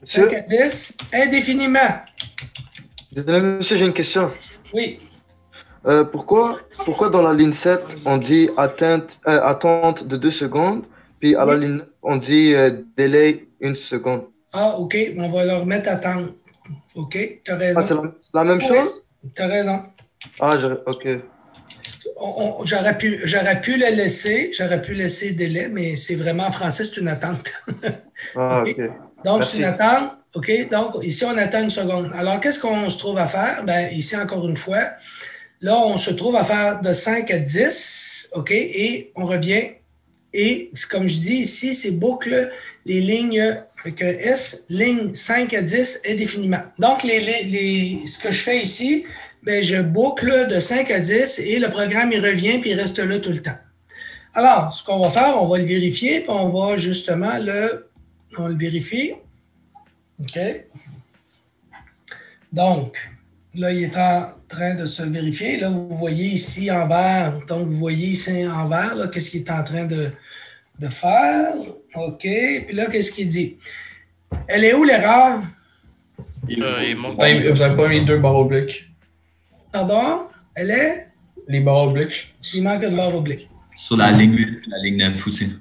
Monsieur, 5 à 10, indéfiniment. désolé, monsieur, j'ai une question. Oui. Pourquoi dans la ligne 7, on dit attente de 2 secondes, puis à la ligne 9, on dit délai 1 seconde? Ah, OK. On va leur mettre attendre. OK. Tu as raison. Ah, c'est la même chose? Tu as raison. Ah, ok. J'aurais pu le laisser. J'aurais pu laisser délai, mais c'est vraiment en français, c'est une attente. Ah, OK. ok. Donc, Merci. c'est une attente. OK. Donc, ici, on attend 1 seconde. Alors, qu'est-ce qu'on se trouve à faire? Ben, ici, encore une fois, là, on se trouve à faire de 5 à 10. OK. Et on revient. Et comme je dis ici, c'est boucle les lignes avec un S, ligne 5 à 10 indéfiniment. Donc, ce que je fais ici, ben, je boucle de 5 à 10 et le programme, il revient puis il reste là tout le temps. Alors, ce qu'on va faire, on va le vérifier puis on va justement on le vérifie. OK. Donc, là, il est en train de se vérifier. Là, vous voyez ici en vert. Donc, vous voyez ici en vert, là, qu'est-ce qu'il est en train de faire. OK. Puis là, qu'est-ce qu'il dit? Elle est où l'erreur? Il manque. Vous n'avez pas mis 2 barres obliques. Pardon? Elle est? Les barres obliques. Il manque de barre oblique. Sur la ligne 8 et la ligne 9 aussi.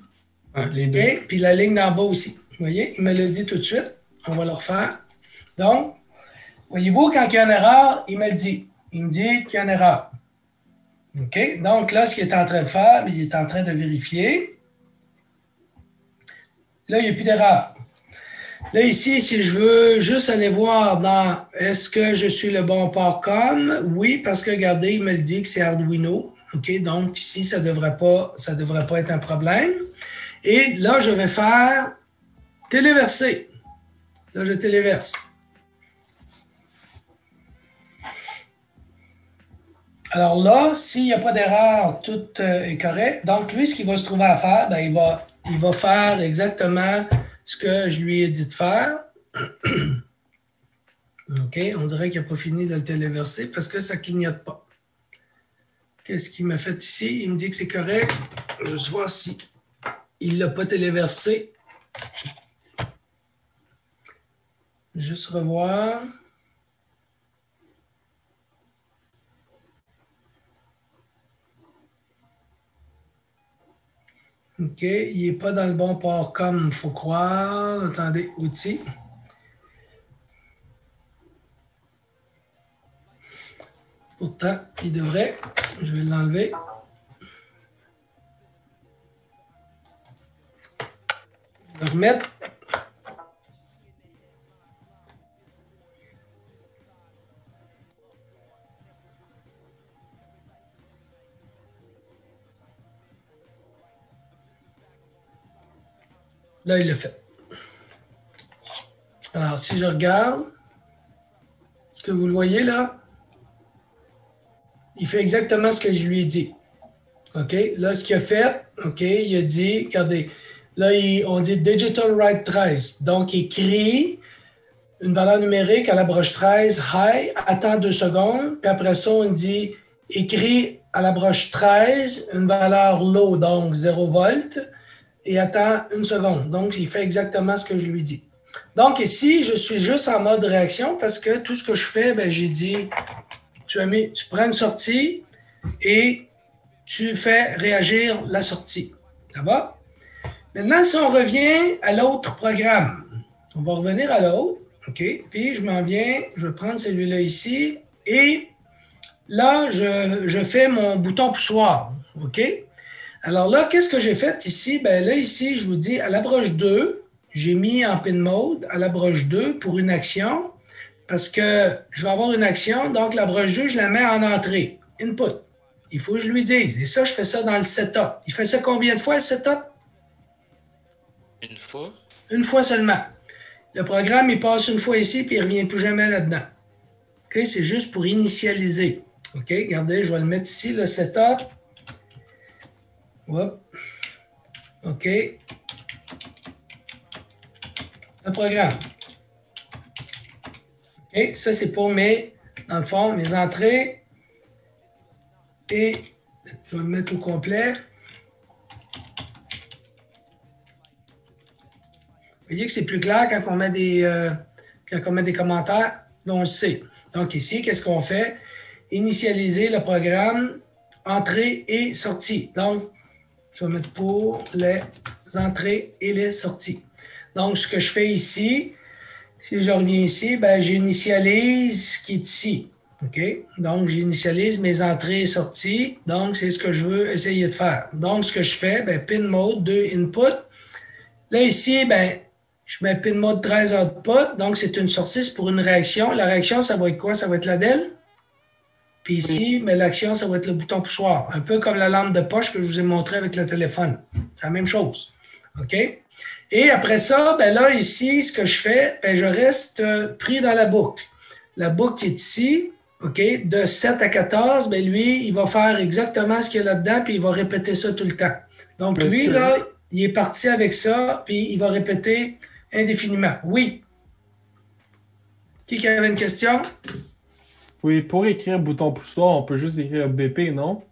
Ouais, les deux. OK. Puis la ligne d'en bas aussi. Vous voyez? Il me l'a dit tout de suite. On va le refaire. Donc, voyez-vous, quand il y a une erreur, il me le dit. Il me dit qu'il y a une erreur. OK? Donc là, ce qu'il est en train de faire, il est en train de vérifier. Là, il n'y a plus d'erreur. Là, ici, si je veux juste aller voir dans est-ce que je suis le bon port com? Oui, parce que regardez, il me le dit que c'est Arduino. OK? Donc, ici, ça devrait pas être un problème. Et là, je vais faire téléverser. Là, je téléverse. Alors là, s'il n'y a pas d'erreur, tout est correct. Donc, lui, ce qu'il va se trouver à faire, ben, il va faire exactement ce que je lui ai dit de faire. OK, on dirait qu'il n'a pas fini de le téléverser parce que ça ne clignote pas. Qu'est-ce qu'il m'a fait ici? Il me dit que c'est correct. Je vais juste voir si il ne l'a pas téléversé. Juste revoir. OK, il n'est pas dans le bon port comme il faut croire. Attendez, outils. Pourtant, il devrait. Je vais l'enlever. Le remettre. Là, il l'a fait. Alors, si je regarde, est-ce que vous le voyez là? Il fait exactement ce que je lui ai dit. OK? Là, ce qu'il a fait, OK, il a dit, regardez, là, on dit Digital Write Trace. Donc, il crie une valeur numérique à la broche 13, high, attends 2 secondes, puis après ça, on dit écrit à la broche 13 une valeur low, donc 0 volts, et attends 1 seconde. Donc, il fait exactement ce que je lui dis. Donc, ici, je suis juste en mode réaction parce que tout ce que je fais, ben, j'ai dit, tu prends une sortie et tu fais réagir la sortie. Ça va? Maintenant, si on revient à l'autre programme, on va revenir à l'autre. OK? Puis, je m'en viens, je vais prendre celui-là ici et là, je fais mon bouton poussoir. OK? Alors là, qu'est-ce que j'ai fait ici? Ben là, ici, je vous dis, à la broche 2, j'ai mis en pin mode à la broche 2 pour une action parce que je vais avoir une action. Donc, la broche 2, je la mets en entrée. Input. Il faut que je lui dise. Et ça, je fais ça dans le setup. Il fait ça combien de fois, le setup? Une fois. Une fois seulement. Le programme, il passe une fois ici, puis il ne revient plus jamais là-dedans. OK? C'est juste pour initialiser. OK? Regardez, je vais le mettre ici, le setup. Hop. OK. Le programme. OK? Ça, c'est pour dans le fond, mes entrées. Et je vais le mettre au complet. Vous voyez que c'est plus clair quand on met des commentaires, on le sait. Donc ici, qu'est-ce qu'on fait? Initialiser le programme, entrée et sortie. Donc, je vais mettre pour les entrées et les sorties. Donc, ce que je fais ici, si je reviens ici, ben, j'initialise ce qui est ici. OK? Donc, j'initialise mes entrées et sorties. Donc, c'est ce que je veux essayer de faire. Donc, ce que je fais, ben, pin mode 2 input. Là, ici, ben, je mets pin mode 13 output. Donc, c'est une sortie, c'est pour une réaction. La réaction, ça va être quoi? Ça va être la DEL. Puis ici, mais l'action, ça va être le bouton poussoir. Un peu comme la lampe de poche que je vous ai montré avec le téléphone. C'est la même chose. OK? Et après ça, ben là, ici, ce que je fais, ben, je reste pris dans la boucle. La boucle qui est ici, OK, de 7 à 14, ben lui, il va faire exactement ce qu'il y a là-dedans, puis il va répéter ça tout le temps. Donc, lui, là, il est parti avec ça, puis il va répéter indéfiniment. Oui. Qui avait une question? Oui, pour écrire bouton poussoir, on peut juste écrire BP, non?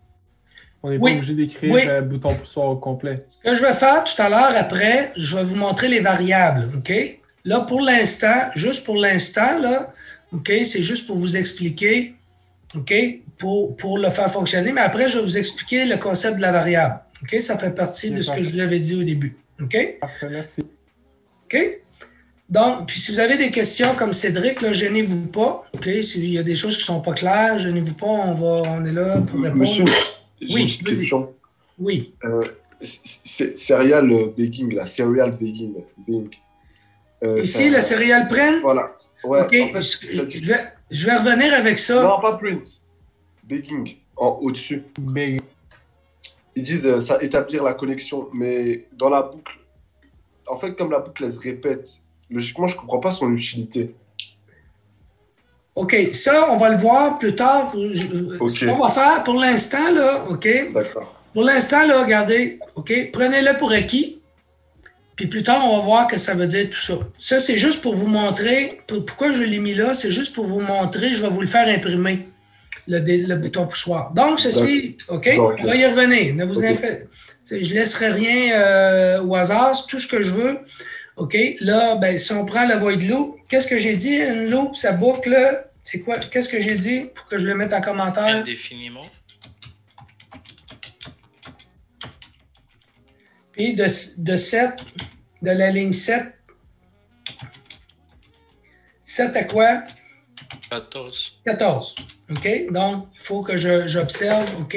On n'est pas obligé d'écrire bouton poussoir au complet. Ce que je vais faire tout à l'heure, après, je vais vous montrer les variables, OK? Là, pour l'instant, juste pour l'instant, là, OK, c'est juste pour vous expliquer, OK, pour le faire fonctionner. Mais après, je vais vous expliquer le concept de la variable. OK? Ça fait partie de ce que je vous avais dit au début. OK? Parfait, merci. OK? Donc, puis si vous avez des questions comme Cédric, là, gênez-vous pas. OK? S'il y a des choses qui ne sont pas claires, gênez-vous pas, on est là pour répondre. Monsieur, j'ai une petite question. Oui. Serial baking, là, serial baking. Ici, le serial print? Voilà. Ouais, OK, en fait, je vais revenir avec ça. Non, pas print. Baking, au-dessus. Big. Ils disent ça, établir la connexion, mais dans la boucle, en fait, comme la boucle, elle se répète, logiquement, je ne comprends pas son utilité. OK, ça, on va le voir plus tard. Ce qu'on va faire pour l'instant, là, OK? D'accord. Pour l'instant, là, regardez, OK? Prenez-le pour acquis. Puis plus tard, on va voir que ça veut dire tout ça. Ça, c'est juste pour vous montrer. Pourquoi je l'ai mis là? C'est juste pour vous montrer. Je vais vous le faire imprimer, le bouton poussoir. Donc, ceci, OK? On va y revenir. Ne vous inquiétez. Je ne laisserai rien au hasard. C'est tout ce que je veux. OK? Là, ben, si on prend la void loop, qu'est-ce que j'ai dit? Une loop, ça boucle. C'est quoi? Qu'est-ce que j'ai dit pour que je le mette en commentaire? Indéfiniment. Puis de 7, de la ligne 7. 7 à quoi? 14. 14. OK? Donc, il faut que j'observe, OK,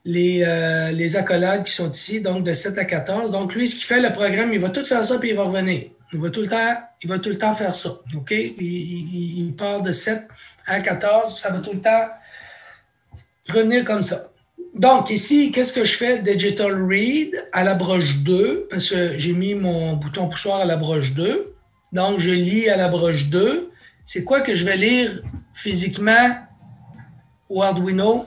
les accolades qui sont ici, donc de 7 à 14. Donc, lui, ce qu'il fait, le programme, il va tout faire ça, puis il va revenir. Il va tout le temps faire ça. OK? Il part de 7 à 14, puis ça va tout le temps revenir comme ça. Donc, ici, qu'est-ce que je fais? Digital Read à la broche 2, parce que j'ai mis mon bouton poussoir à la broche 2. Donc, je lis à la broche 2. C'est quoi que je vais lire physiquement au Arduino?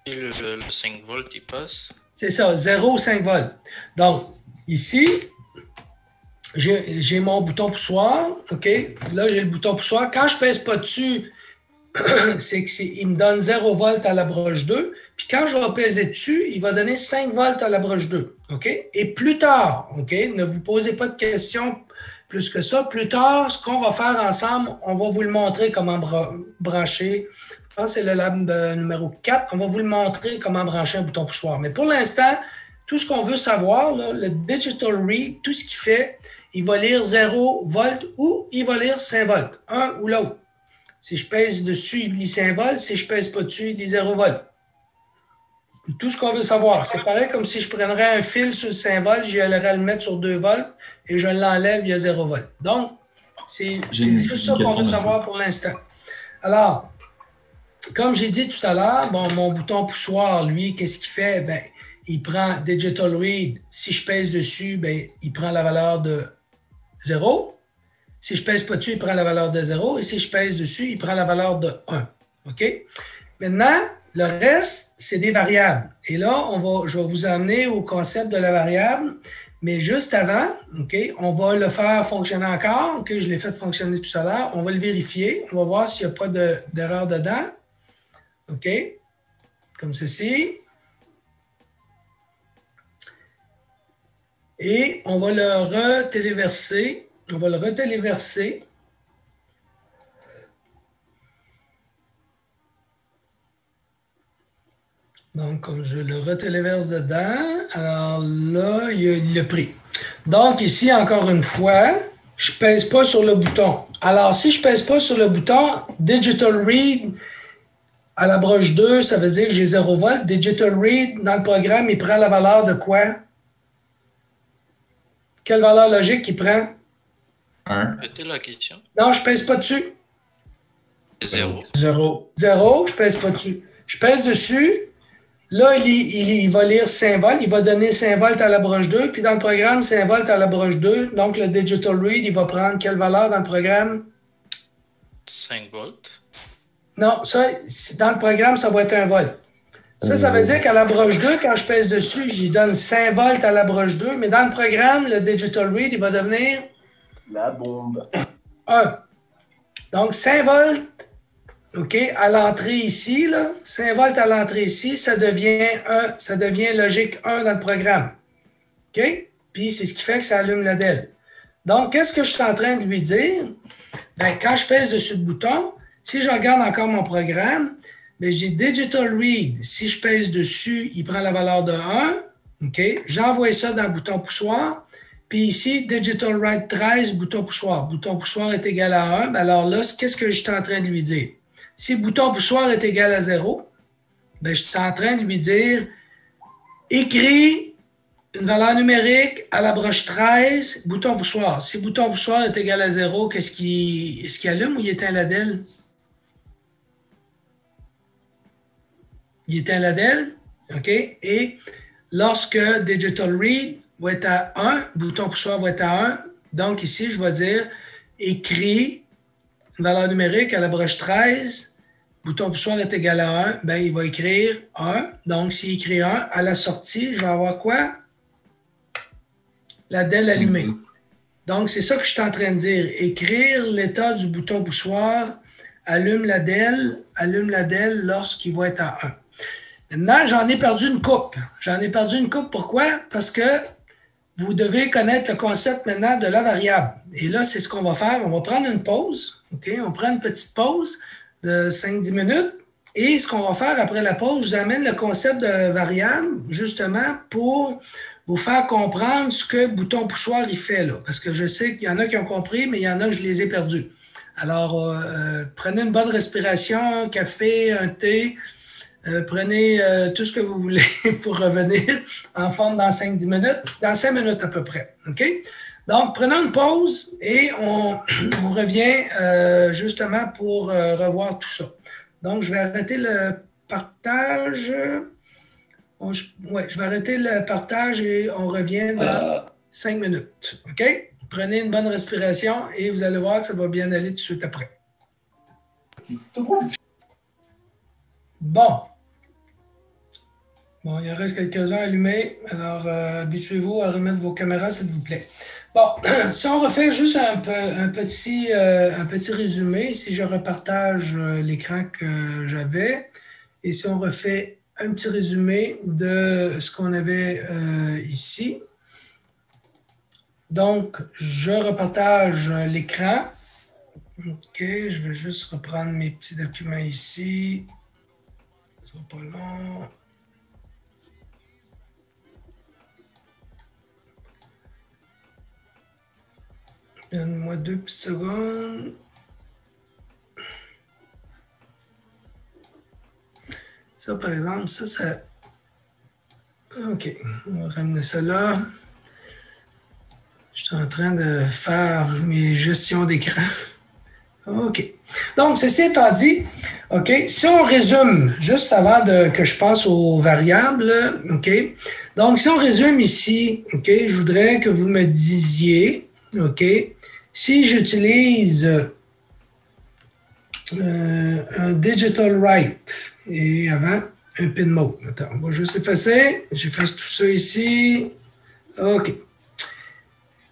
Et le 5 volts, il passe. C'est ça, 0 ou 5 volts. Donc, ici, j'ai mon bouton poussoir, OK? Là, j'ai le bouton poussoir. Quand je ne pèse pas dessus, c'est qu'il me donne 0 volts à la broche 2. Puis quand je vais peser dessus, il va donner 5 volts à la broche 2. OK? Et plus tard, OK? Ne vous posez pas de questions plus que ça. Plus tard, ce qu'on va faire ensemble, on va vous le montrer comment brancher. Je pense que c'est le lab numéro 4. On va vous le montrer comment brancher un bouton poussoir. Mais pour l'instant, tout ce qu'on veut savoir, là, le Digital Read, tout ce qu'il fait, il va lire 0 volts ou il va lire 5 volts, un ou l'autre. Si je pèse dessus, il lit 5 volts. Si je ne pèse pas dessus, il lit 0 volts. Tout ce qu'on veut savoir. C'est pareil comme si je prendrais un fil sur 5 volts, j'allais le mettre sur 2 volts et je l'enlève, il y a 0 volts. Donc, c'est juste ça qu'on veut savoir pour l'instant. Alors, comme j'ai dit tout à l'heure, bon, mon bouton poussoir, lui, qu'est-ce qu'il fait? Ben, il prend Digital Read. Si je pèse dessus, ben, il prend la valeur de 0. Si je ne pèse pas dessus, il prend la valeur de 0. Et si je pèse dessus, il prend la valeur de 1. OK? Maintenant, le reste, c'est des variables. Et là, je vais vous amener au concept de la variable. Mais juste avant, OK, on va le faire fonctionner encore. OK, je l'ai fait fonctionner tout à l'heure. On va le vérifier. On va voir s'il n'y a pas d'erreur dedans. OK? Comme ceci. Et on va le retéléverser. On va le retéléverser. Donc, comme je le retéléverse dedans, alors là, il l'a pris. Donc, ici, encore une fois, je ne pèse pas sur le bouton. Alors, si je ne pèse pas sur le bouton, Digital Read à la broche 2, ça veut dire que j'ai 0 volts. Digital Read, dans le programme, il prend la valeur de quoi? Quelle valeur logique il prend? 1. C'était la question. Non, je ne pèse pas dessus. 0. 0. 0, je ne pèse pas dessus. Je pèse dessus. Là, il va lire 5 volts. Il va donner 5 volts à la broche 2. Puis dans le programme, 5 volts à la broche 2. Donc, le Digital Read, il va prendre quelle valeur dans le programme? 5 volts. Non, ça, dans le programme, ça va être 1 volt. Ça veut dire qu'à la broche 2, quand je pèse dessus, j'y donne 5 volts à la broche 2. Mais dans le programme, le Digital Read, il va devenir La bombe. 1. Donc, 5 volts, OK, à l'entrée ici, là, 5 volts à l'entrée ici, ça devient logique 1 dans le programme. OK? Puis, c'est ce qui fait que ça allume la DEL. Donc, qu'est-ce que je suis en train de lui dire? Bien, quand je pèse dessus le bouton, si je regarde encore mon programme, bien, j'ai Digital Read. Si je pèse dessus, il prend la valeur de 1. OK? J'envoie ça dans le bouton poussoir. Puis ici, Digital Write 13, bouton poussoir. Bouton poussoir est égal à 1. Alors là, qu'est-ce que je suis en train de lui dire? Si le bouton poussoir est égal à 0, bien, je suis en train de lui dire écris une valeur numérique à la broche 13, bouton poussoir. Si le bouton poussoir est égal à 0, est-ce qu'il allume ou il éteint la DEL? Il éteint la DEL. OK? Et lorsque Digital Read va être à 1, bouton poussoir va être à 1. Donc ici, je vais dire écris une valeur numérique à la broche 13, bouton poussoir est égal à 1, bien, il va écrire 1. Donc, s'il écrit 1, à la sortie, je vais avoir quoi? La DEL allumée. Donc, c'est ça que je suis en train de dire. Écrire l'état du bouton poussoir, allume la DEL lorsqu'il va être à 1. Maintenant, j'en ai perdu une coupe. Pourquoi? Parce que vous devez connaître le concept maintenant de la variable. Et là, c'est ce qu'on va faire. On va prendre une pause. OK? On prend une petite pause de 5-10 minutes. Et ce qu'on va faire après la pause, je vous amène le concept de variable, justement, pour vous faire comprendre ce que le bouton poussoir il fait là. Parce que je sais qu'il y en a qui ont compris, mais il y en a que je les ai perdus. Alors, prenez une bonne respiration, un café, un thé. Prenez tout ce que vous voulez pour revenir en forme dans 5-10 minutes, dans 5 minutes à peu près. OK? Donc, prenons une pause et on revient justement pour revoir tout ça. Donc, je vais arrêter le partage. Je vais arrêter le partage et on revient dans 5 minutes. OK? Prenez une bonne respiration et vous allez voir que ça va bien aller tout de suite après. Bon. Bon, il en reste quelques-uns allumés. Alors, habituez-vous à remettre vos caméras, s'il vous plaît. Bon, si on refait juste un petit résumé, si je repartage l'écran que j'avais, et si on refait un petit résumé de ce qu'on avait ici. Donc, je repartage l'écran. OK, je vais juste reprendre mes petits documents ici. Ça va pas long. Donne-moi 2 petites secondes. Ça, par exemple, ça... OK, on va ramener ça là. Je suis en train de faire mes gestions d'écran. OK. Donc, ceci étant dit, OK, si on résume, juste avant que je passe aux variables, OK, donc si on résume ici, OK, je voudrais que vous me disiez, OK, si j'utilise un digital write et avant un pin mode. Attends, on va juste effacer. J'efface tout ça ici. OK.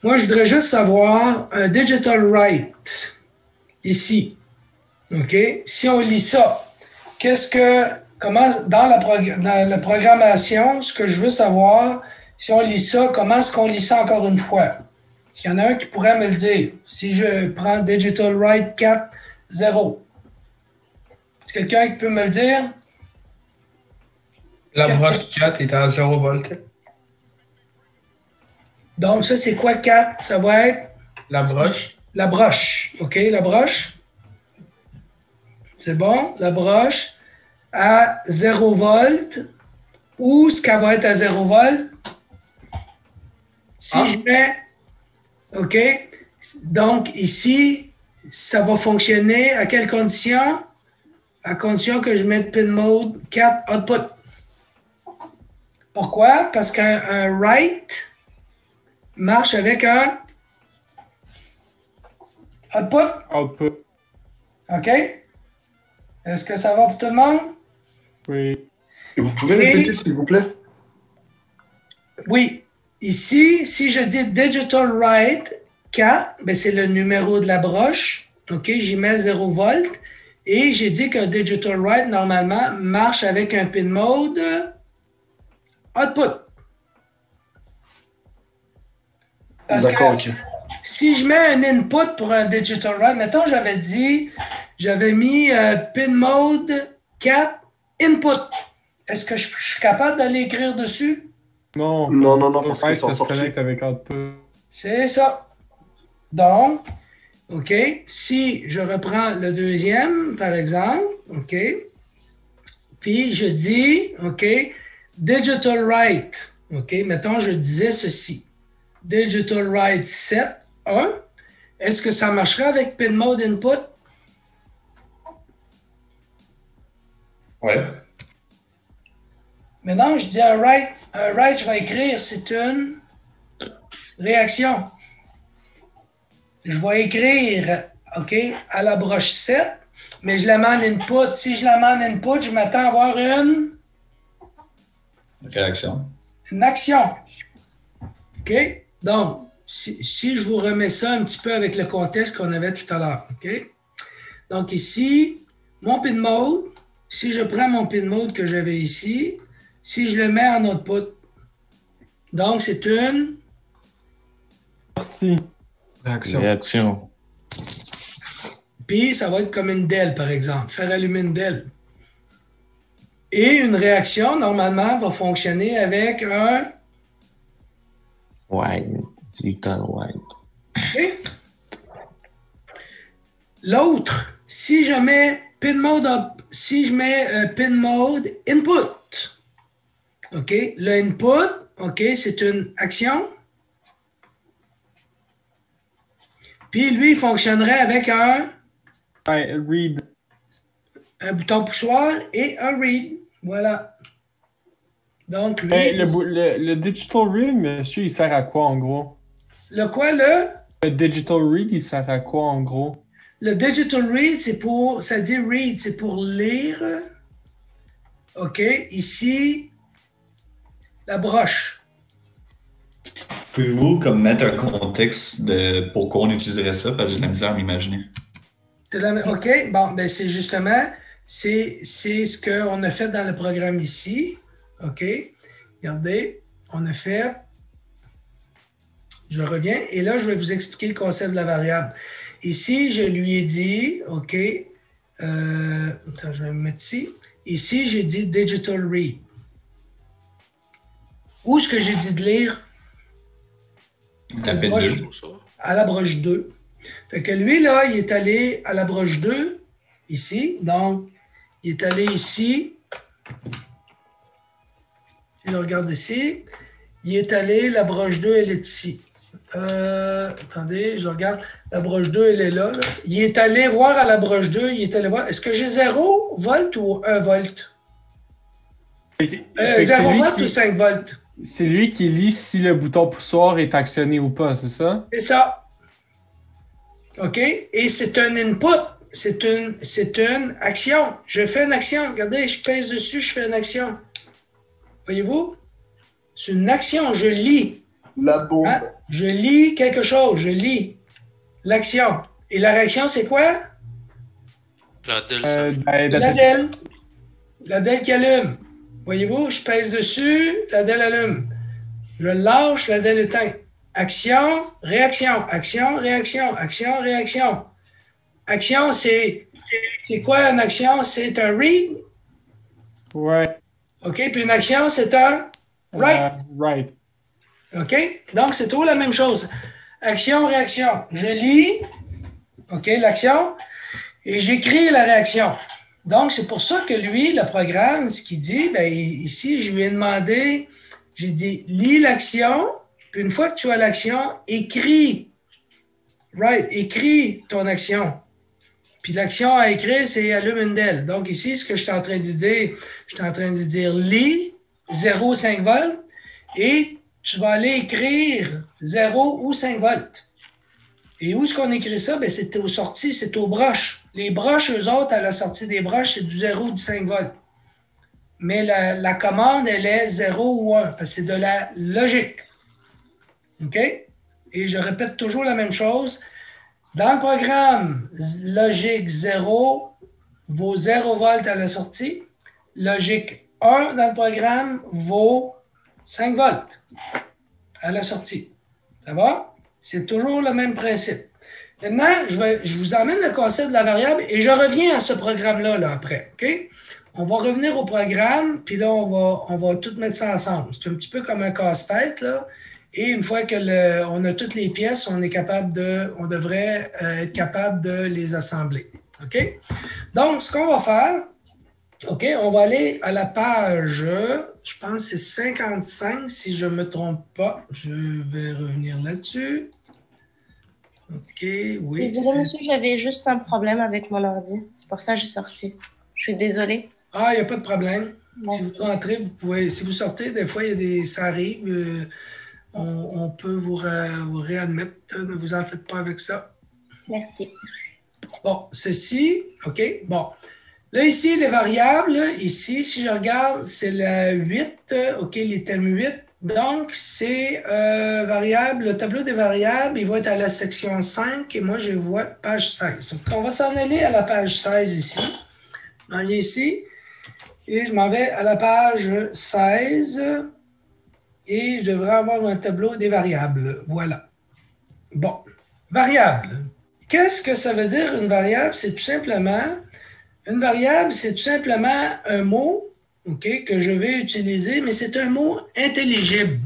Moi, je voudrais juste savoir un digital write ici. OK? Si on lit ça, comment, dans la programmation, ce que je veux savoir, si on lit ça, comment est-ce qu'on lit ça encore une fois? Il y en a un qui pourrait me le dire. Si je prends digital write 4, 0. Est-ce quelqu'un qui peut me le dire? La broche 4 est à 0 volts. Donc, ça, c'est quoi 4? Ça va être? La broche. La broche. OK, la broche. C'est bon? La broche à 0 volts. Où est-ce qu'elle va être à 0 volts? Si je mets... OK? Donc, ici, ça va fonctionner à quelles conditions? À condition que je mette pin mode 4 output. Pourquoi? Parce qu'un write marche avec un output. Output. OK? Est-ce que ça va pour tout le monde? Oui. Et vous pouvez répéter, s'il vous plaît? Oui. Ici, si je dis digital write 4, ben c'est le numéro de la broche. OK? J'y mets 0 volt. Et j'ai dit qu'un digital write, normalement, marche avec un pin mode output. Parce D'accord, que ok. si je mets un input pour un digital write, mettons, j'avais mis pin mode 4 input. Est-ce que je suis capable de l'écrire dessus? Non. Non, parce que Ouais, c'est en ça se sortie. connecte avec output. C'est ça. Donc, OK, si je reprends le deuxième, par exemple, OK, puis je dis, OK, digital write, OK, mettons, je disais ceci, digital write 7, 1, est-ce que ça marcherait avec pin mode input? Ouais. Maintenant, je dis un write, je vais écrire, c'est une réaction. Je vais écrire, OK, à la broche 7, mais je la mets en input. Si je la mets en input, je m'attends à avoir une Réaction. action. OK? Donc, si je vous remets ça un petit peu avec le contexte qu'on avait tout à l'heure, OK? Donc ici, mon pin mode, si je prends mon pin mode que j'avais ici, si je le mets en output, donc c'est une Partie. Réaction. Puis ça va être comme une DEL, par exemple, faire allumer une DEL. Et une réaction, normalement, va fonctionner avec un Wide. Digital wide. OK? L'autre, si je mets pin mode pin mode input, OK? Le input, OK, c'est une action. Puis lui, il fonctionnerait avec un Read. bouton poussoir et un read. Voilà. Donc, lui... Le digital read, monsieur, il sert à quoi en gros? Le quoi, le? Le digital read, il sert à quoi en gros? Le digital read, ça dit read, c'est pour lire. OK, ici, la broche. Pouvez-vous comme mettre un contexte de pourquoi on utiliserait ça? Parce que j'ai de la misère à m'imaginer. OK, bon, ben c'est justement, c'est ce qu'on a fait dans le programme ici. OK, regardez, on a fait, je reviens, et là, je vais vous expliquer le concept de la variable. Ici, je lui ai dit, OK, attends, je vais me mettre ici. Ici, j'ai dit digital read. Où est-ce que j'ai dit de lire? Tapette 2. À la broche 2. Fait que lui, là, il est allé à la broche 2, ici. Donc, il est allé ici. Si je regarde ici, il est allé, la broche 2, elle est ici. Attendez, je regarde. La broche 2, elle est là, là. Il est allé voir à la broche 2, il est allé voir. Est-ce que j'ai 0 volt ou 1 volt? 0 volt ou 5 volts? C'est lui qui lit si le bouton poussoir est actionné ou pas, c'est ça? C'est ça. OK? Et c'est un input. C'est une action. Je fais une action. Regardez, je pèse dessus, je fais une action. Voyez-vous? C'est une action. Je lis. La bombe. Hein? Je lis quelque chose. Je lis l'action. Et la réaction, c'est quoi? La DEL, C'est la DEL. La DEL qui allume. Voyez-vous? Je pèse dessus, la DEL allume. Je lâche, la DEL éteint. Action, réaction. Action, réaction. Action, réaction. Action, c'est quoi une action? C'est un read. Ouais. OK? Puis une action, c'est un write. Right. OK? Donc, c'est toujours la même chose. Action, réaction. Je lis, OK, l'action, et j'écris la réaction. Donc, c'est pour ça que lui, le programme, ce qu'il dit, bien, ici, je lui ai demandé, j'ai dit, lis l'action, puis une fois que tu as l'action, écris. Right, écris ton action. Puis l'action à écrire, c'est allume une DEL. Donc ici, ce que je suis en train de dire, je suis en train de dire lis 0,5 volts et tu vas aller écrire 0 ou 5 volts. Et où est-ce qu'on écrit ça? Bien, c'est aux sorties, c'est aux broches. Les broches, eux autres, à la sortie des broches, c'est du 0 ou du 5 volts. Mais la commande, elle est 0 ou 1, parce que c'est de la logique. OK? Et je répète toujours la même chose. Dans le programme logique 0 vaut 0 volts à la sortie. Logique 1 dans le programme vaut 5 volts à la sortie. Ça va? C'est toujours le même principe. Maintenant, je vous emmène le concept de la variable et je reviens à ce programme-là là, après. OK? On va revenir au programme, puis là, on va tout mettre ça ensemble. C'est un petit peu comme un casse-tête, là. Et une fois que on a toutes les pièces, on devrait être capable de les assembler. OK? Donc, ce qu'on va faire, OK, on va aller à la page, je pense que c'est 55, si je ne me trompe pas. Je vais revenir là-dessus. OK, oui. Désolée, monsieur, j'avais juste un problème avec mon ordi. C'est pour ça que j'ai sorti. Je suis désolée. Ah, il n'y a pas de problème. Bon. Si vous rentrez, vous pouvez. Si vous sortez, des fois, ça arrive. On peut vous réadmettre. Ne vous en faites pas avec ça. Merci. Bon, ceci, OK. Bon. Là, ici, les variables, ici, si je regarde, c'est la 8, OK, l'item 8. Donc, c'est variable, le tableau des variables, il va être à la section 5 et moi, je vois page 16. Donc, on va s'en aller à la page 16 ici. Je m'en viens ici et je m'en vais à la page 16 et je devrais avoir un tableau des variables. Voilà. Bon, variable. Qu'est-ce que ça veut dire une variable? C'est tout simplement... Une variable, c'est tout simplement un mot, OK, que je vais utiliser, mais c'est un mot intelligible.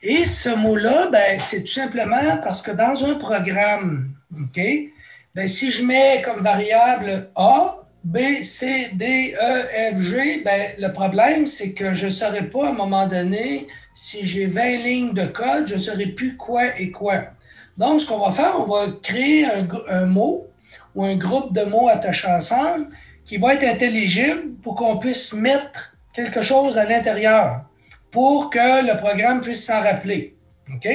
Et ce mot-là, ben, c'est tout simplement parce que dans un programme, OK, ben, si je mets comme variable A, B, C, D, E, F, G, ben, le problème, c'est que je ne saurais pas à un moment donné, si j'ai 20 lignes de code, je ne saurais plus quoi et quoi. Donc, ce qu'on va faire, on va créer un mot ou un groupe de mots attachés ensemble qui va être intelligible pour qu'on puisse mettre quelque chose à l'intérieur pour que le programme puisse s'en rappeler. OK?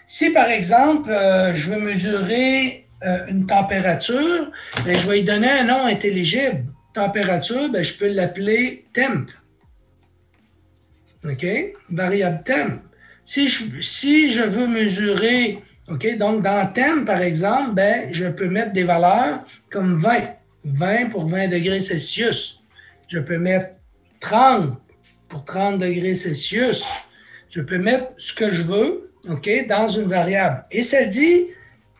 Si, par exemple, je veux mesurer une température, bien, je vais lui donner un nom intelligible. Température, bien, je peux l'appeler temp. OK? Variable temp. Si je veux mesurer, OK, donc dans temp, par exemple, ben, je peux mettre des valeurs comme 20. 20 pour 20 degrés Celsius. Je peux mettre 30 pour 30 degrés Celsius. Je peux mettre ce que je veux, OK, dans une variable. Et ça dit,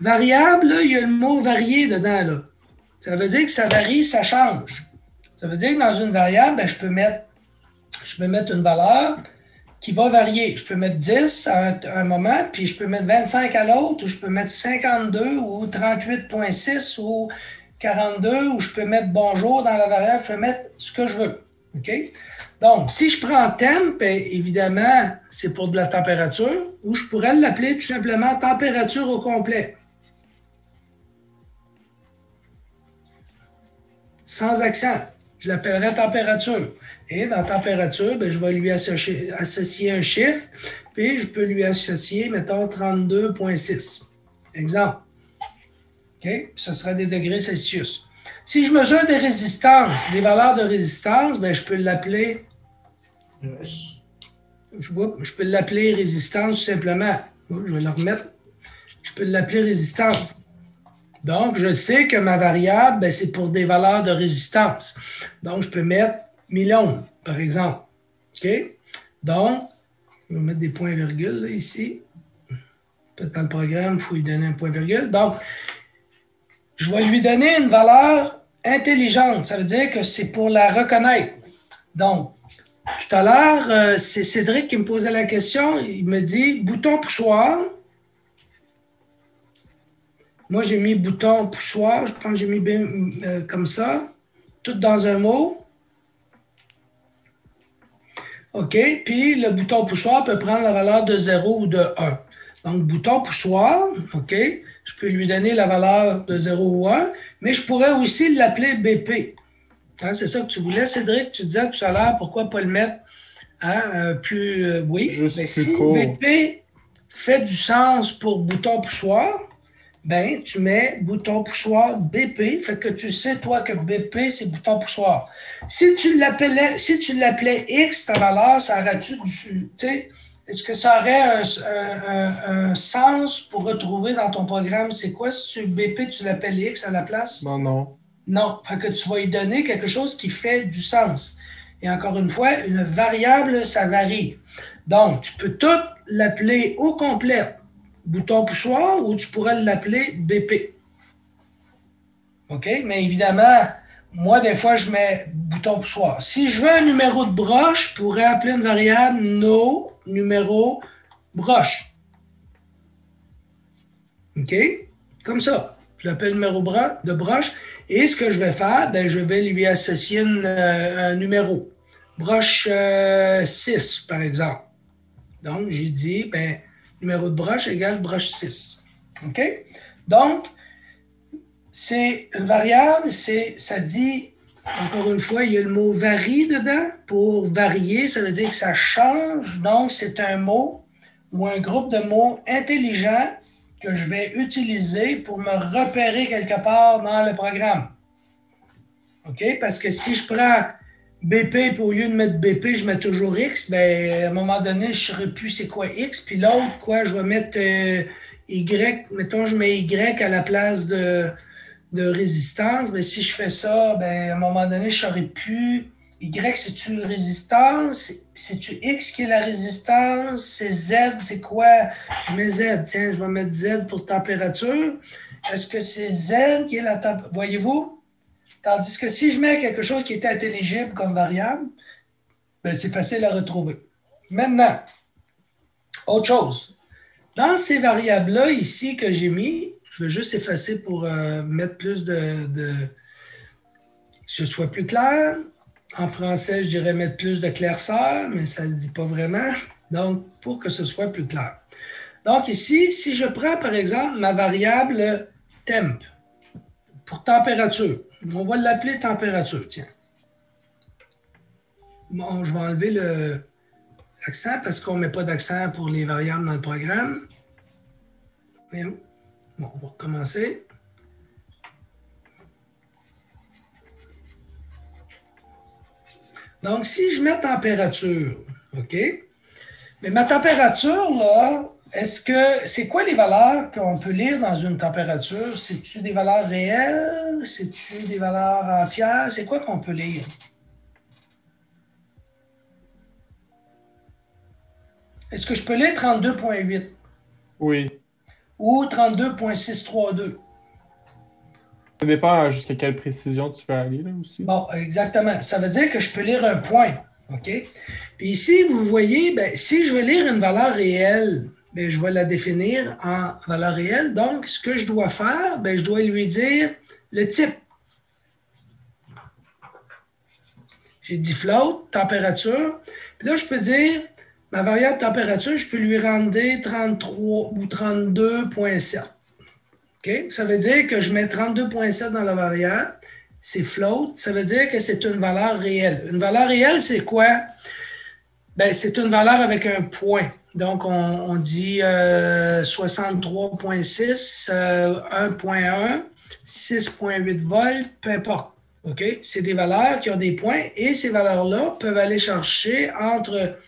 variable, là, il y a le mot varié dedans, là. Ça veut dire que ça varie, ça change. Ça veut dire que dans une variable, ben, je peux mettre une valeur qui va varier. Je peux mettre 10 à un moment, puis je peux mettre 25 à l'autre, ou je peux mettre 52 ou 38,6 ou 42, ou je peux mettre bonjour dans la variable, je peux mettre ce que je veux. OK? Donc, si je prends temp, ben, évidemment, c'est pour de la température, ou je pourrais l'appeler tout simplement température au complet. Sans accent. Je l'appellerai température. Et dans température, ben, je vais lui associer un chiffre, puis je peux lui associer, mettons, 32,6. Exemple. OK? Ce sera des degrés Celsius. Si je mesure des résistances, des valeurs de résistance, ben, je peux l'appeler. Je peux l'appeler résistance tout simplement. Je vais le remettre. Je peux l'appeler résistance. Donc, je sais que ma variable, ben, c'est pour des valeurs de résistance. Donc, je peux mettre 1000 ohms, par exemple. OK? Donc, je vais mettre des points-virgules là, ici. Parce que dans le programme, il faut lui donner un point-virgule. Donc, je vais lui donner une valeur intelligente. Ça veut dire que c'est pour la reconnaître. Donc, tout à l'heure, c'est Cédric qui me posait la question. Il me dit bouton poussoir. Moi, j'ai mis bouton poussoir. Je pense que j'ai mis comme ça. Tout dans un mot. OK. Puis, le bouton poussoir peut prendre la valeur de 0 ou de 1. Donc, bouton poussoir, OK. Je peux lui donner la valeur de 0 ou 1, mais je pourrais aussi l'appeler BP. Hein, c'est ça que tu voulais, Cédric? Tu disais tout à l'heure, pourquoi pas le mettre plus... oui, mais si court. BP fait du sens pour bouton poussoir, ben tu mets bouton poussoir BP, fait que tu sais, toi, que BP, c'est bouton poussoir. Si tu l'appelais X, ta valeur, ça aurait-tu du... Tu sais, est-ce que ça aurait un sens pour retrouver dans ton programme? C'est quoi si tu BP, tu l'appelles X à la place? Non. Non. Fait que tu vas lui donner quelque chose qui fait du sens. Et encore une fois, une variable, ça varie. Donc, tu peux tout l'appeler au complet bouton poussoir ou tu pourrais l'appeler BP. OK? Mais évidemment, moi, des fois, je mets bouton poussoir. Si je veux un numéro de broche, je pourrais appeler une variable no numéro broche. OK? Comme ça. Je l'appelle numéro de broche. Et ce que je vais faire, ben, je vais lui associer un numéro. Broche 6, par exemple. Donc, j'ai dit, ben, numéro de broche égale broche 6. OK? Donc, c'est une variable, ça dit, encore une fois, il y a le mot varie dedans. Pour varier, ça veut dire que ça change. Donc, c'est un mot ou un groupe de mots intelligents que je vais utiliser pour me repérer quelque part dans le programme. OK? Parce que si je prends BP, puis au lieu de mettre BP, je mets toujours X, bien, à un moment donné, je ne saurais plus c'est quoi X. Puis l'autre, quoi, je vais mettre Y. Mettons, je mets Y à la place de résistance. Bien, si je fais ça, bien, à un moment donné, je ne saurais plus. Y, c'est-tu résistance? C'est-tu X qui est la résistance? C'est Z, c'est quoi? Je mets Z. Tiens, je vais mettre Z pour température. Est-ce que c'est Z qui est la température? Voyez-vous? Tandis que si je mets quelque chose qui est intelligible comme variable, ben c'est facile à retrouver. Maintenant, autre chose. Dans ces variables-là ici que j'ai mis, je vais juste effacer pour mettre plus que ce soit plus clair. En français, je dirais mettre plus de clairceur, mais ça ne se dit pas vraiment. Donc, pour que ce soit plus clair. Donc ici, si je prends par exemple ma variable temp pour température, on va l'appeler température, tiens. Bon, je vais enlever l'accent parce qu'on ne met pas d'accent pour les variables dans le programme. Bon, on va recommencer. Donc, si je mets température, OK? Mais ma température, là, c'est quoi les valeurs qu'on peut lire dans une température? C'est-tu des valeurs réelles? C'est-tu des valeurs entières? C'est quoi qu'on peut lire? Est-ce que je peux lire 32,8 Oui. ou 32,632? Ça dépend jusqu'à quelle précision tu veux aller là aussi. Bon, exactement. Ça veut dire que je peux lire un point. OK? Puis ici, vous voyez, ben, si je veux lire une valeur réelle, ben, je vais la définir en valeur réelle. Donc, ce que je dois faire, ben, je dois lui dire le type. J'ai dit float, température. Puis là, je peux dire ma variable température, je peux lui rendre 33 ou 32,7. OK? Ça veut dire que je mets 32,7 dans la variable. C'est float. Ça veut dire que c'est une valeur réelle. Une valeur réelle, c'est quoi? Ben, c'est une valeur avec un point. Donc, on dit 63,6, 1,1, 6,8 volts, peu importe. OK? C'est des valeurs qui ont des points et ces valeurs-là peuvent aller chercher entre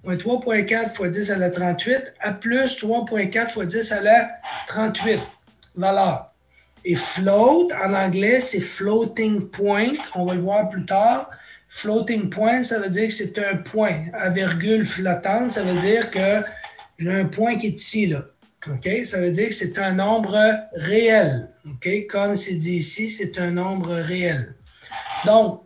3,4 fois 10 à la 38 à plus 3,4 fois 10 à la 38 valeurs. Et float, en anglais, c'est floating point. On va le voir plus tard. Floating point, ça veut dire que c'est un point à virgule flottante. Ça veut dire que j'ai un point qui est ici, là. OK? Ça veut dire que c'est un nombre réel. OK? Comme c'est dit ici, c'est un nombre réel. Donc,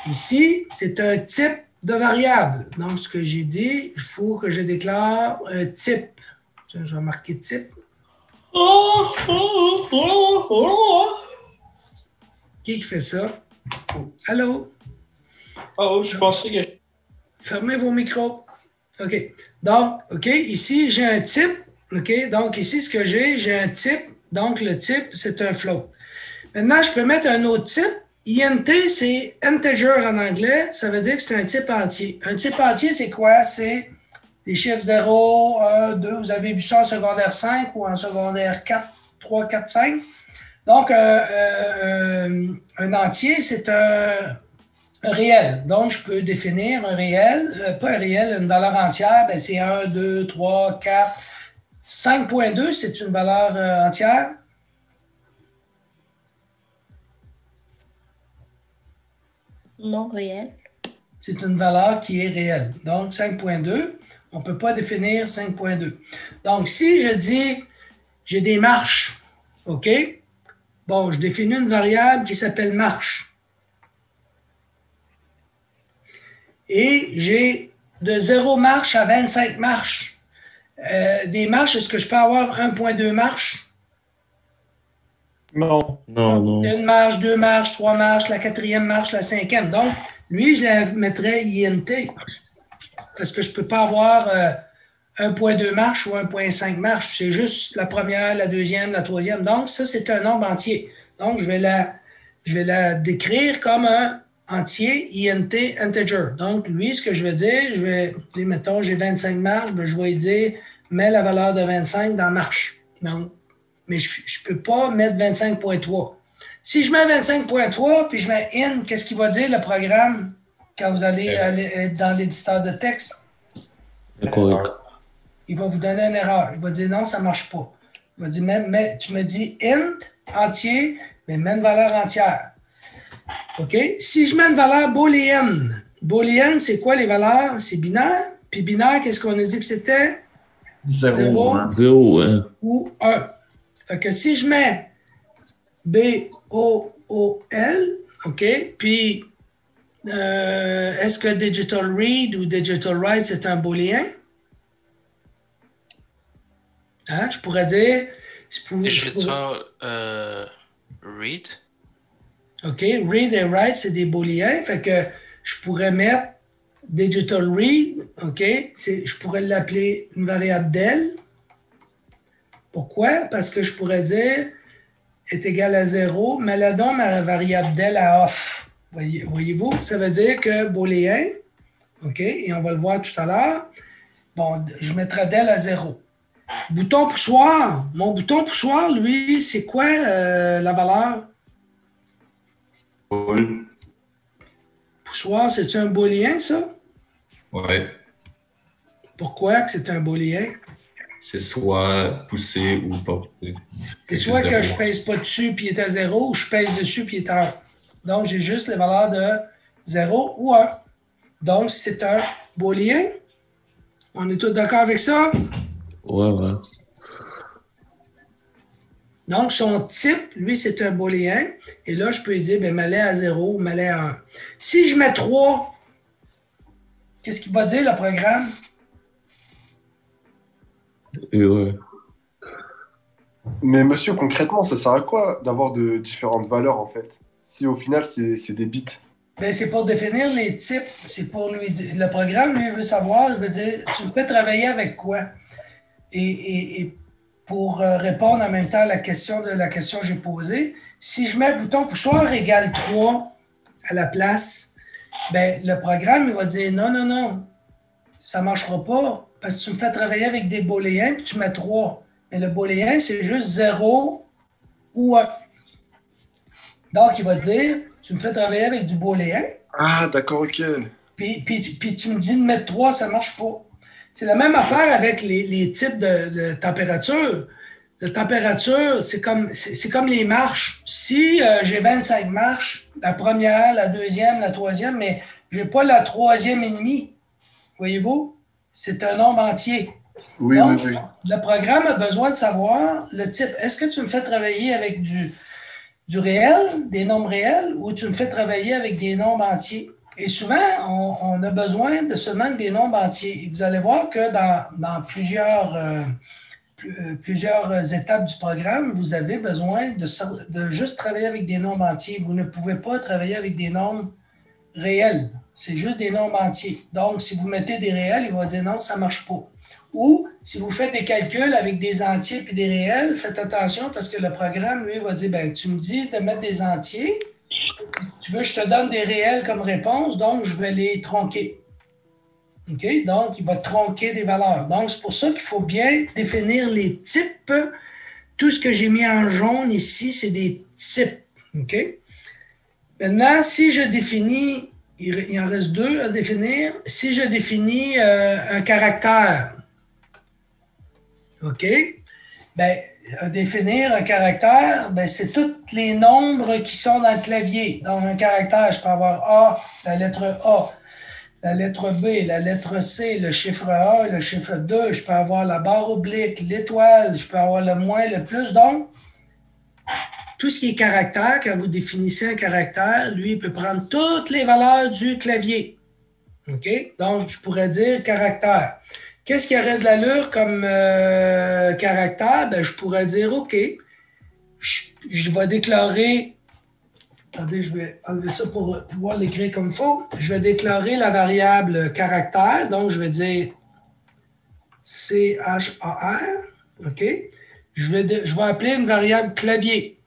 ici, c'est un type de variable. Donc, ce que j'ai dit, il faut que je déclare un type. Je vais marquer type. Qui fait ça? Allô? Oh, je pensais que... Fermez vos micros. OK. Donc, OK, ici, j'ai un type. OK, donc ici, ce que j'ai un type. Donc, le type, c'est un float. Maintenant, je peux mettre un autre type. INT, c'est integer en anglais. Ça veut dire que c'est un type entier. Un type entier, c'est quoi? C'est les chiffres 0, 1, 2. Vous avez vu ça en secondaire 5 ou en secondaire 4, 3, 4, 5. Donc, un entier, c'est un réel. Donc, je peux définir un réel, pas un réel, une valeur entière, ben, c'est 1, 2, 3, 4. 5,2, c'est une valeur entière. Non réel. C'est une valeur qui est réelle. Donc, 5,2, on ne peut pas définir 5,2. Donc, si je dis, j'ai des marches, OK? Bon, je définis une variable qui s'appelle marche. Et j'ai de 0 marche à 25 marches. Des marches, est-ce que je peux avoir 1,2 marches? Non. Non. Une marche, 2 marches, 3 marches, la 4e marche, la 5e. Donc, lui, je la mettrais INT. Parce que je ne peux pas avoir 1,2 marches ou 1,5 marches. C'est juste la première, la deuxième, la troisième. Donc, ça, c'est un nombre entier. Donc, je vais la décrire comme un entier INT integer. Donc, lui, ce que je vais dire, mettons, j'ai 25 marches, ben, je vais dire, mets la valeur de 25 dans marche. Donc, mais je ne peux pas mettre 25,3. Si je mets 25,3 puis je mets in, qu'est-ce qu'il va dire le programme quand vous allez être dans l'éditeur de texte? D'accord. Il va vous donner une erreur. Il va dire non, ça ne marche pas. Il va dire, mais tu me dis int entier, mais mets une valeur entière. OK? Si je mets une valeur booléenne, booléenne, c'est quoi les valeurs? C'est binaire. Puis binaire, qu'est-ce qu'on a dit que c'était? 0, 0, hein. Ou 1. Fait que si je mets B-O-O-L, OK, puis est-ce que digital read ou digital write, c'est un booléen? Hein? Je pourrais dire... Je vais dire read. OK, read et write, c'est des booléens. Fait que je pourrais mettre digital read, OK, je pourrais l'appeler une variable del. Pourquoi? Parce que je pourrais dire est égal à 0, mais là donc ma variable del à off. Voyez-vous? Ça veut dire que booléen, OK, et on va le voir tout à l'heure, bon, je mettrai del à 0. Bouton poussoir. Mon bouton poussoir, lui, c'est quoi la valeur? bool. Poussoir, c'est-tu un booléen, ça? Ouais. Pourquoi que c'est un booléen? C'est soit poussé ou pas poussé. C'est soit que je pèse pas dessus puis il est à 0, ou je pèse dessus puis il est à 1. Donc, j'ai juste les valeurs de 0 ou 1. Donc, c'est un booléen. On est tous d'accord avec ça? Ouais. Donc, son type, lui, c'est un booléen. Et là, je peux lui dire, ben, m'aller à 0 ou m'aller à 1. Si je mets 3, qu'est-ce qu'il va dire, le programme? Ouais. Mais monsieur, concrètement, ça sert à quoi d'avoir de différentes valeurs, en fait? Si au final, c'est des bits. Ben, c'est pour définir les types. C'est pour lui dire. Le programme, lui, veut savoir, il veut dire, tu peux travailler avec quoi? Et pour répondre en même temps à la question que j'ai posée, si je mets le bouton poussoir égale 3 à la place, ben, le programme, il va dire non, ça ne marchera pas parce que tu me fais travailler avec des booléens puis tu mets 3. Mais le booléen, c'est juste 0 ou 1. Donc, il va dire, tu me fais travailler avec du booléen. Ah, d'accord, ok. Puis tu me dis de mettre 3, ça ne marche pas. C'est la même affaire avec les types de température. La température, c'est comme les marches. Si j'ai 25 marches, la première, la deuxième, la troisième, mais je n'ai pas la troisième et demie, voyez-vous? C'est un nombre entier. Oui, donc, oui. Le programme a besoin de savoir le type. Est-ce que tu me fais travailler avec du réel, des nombres réels, ou tu me fais travailler avec des nombres entiers? Et souvent, on a besoin de seulement des nombres entiers. Et vous allez voir que dans plusieurs étapes du programme, vous avez besoin de juste travailler avec des nombres entiers. Vous ne pouvez pas travailler avec des nombres réels. C'est juste des nombres entiers. Donc, si vous mettez des réels, il va dire non, ça ne marche pas. Ou, si vous faites des calculs avec des entiers puis des réels, faites attention parce que le programme, lui, va dire, ben, tu me dis de mettre des entiers, tu veux que je te donne des réels comme réponse, donc je vais les tronquer. OK? Donc, il va tronquer des valeurs. Donc, c'est pour ça qu'il faut bien définir les types. Tout ce que j'ai mis en jaune ici, c'est des types. OK? Maintenant, si je définis, il en reste 2 à définir. Si je définis un caractère, OK? Bien, définir un caractère, ben, c'est tous les nombres qui sont dans le clavier. Dans un caractère, je peux avoir A, la lettre A, la lettre B, la lettre C, le chiffre A, le chiffre 2, je peux avoir la barre oblique, l'étoile, je peux avoir le moins, le plus. Donc, tout ce qui est caractère, quand vous définissez un caractère, lui, il peut prendre toutes les valeurs du clavier. OK? Donc, je pourrais dire caractère. Qu'est-ce qui aurait de l'allure comme caractère? Ben, je pourrais dire, OK, je vais déclarer, attendez, je vais enlever ça pour pouvoir l'écrire comme il faut. Je vais déclarer la variable caractère, donc je vais dire CHAR, OK? Je vais appeler une variable clavier.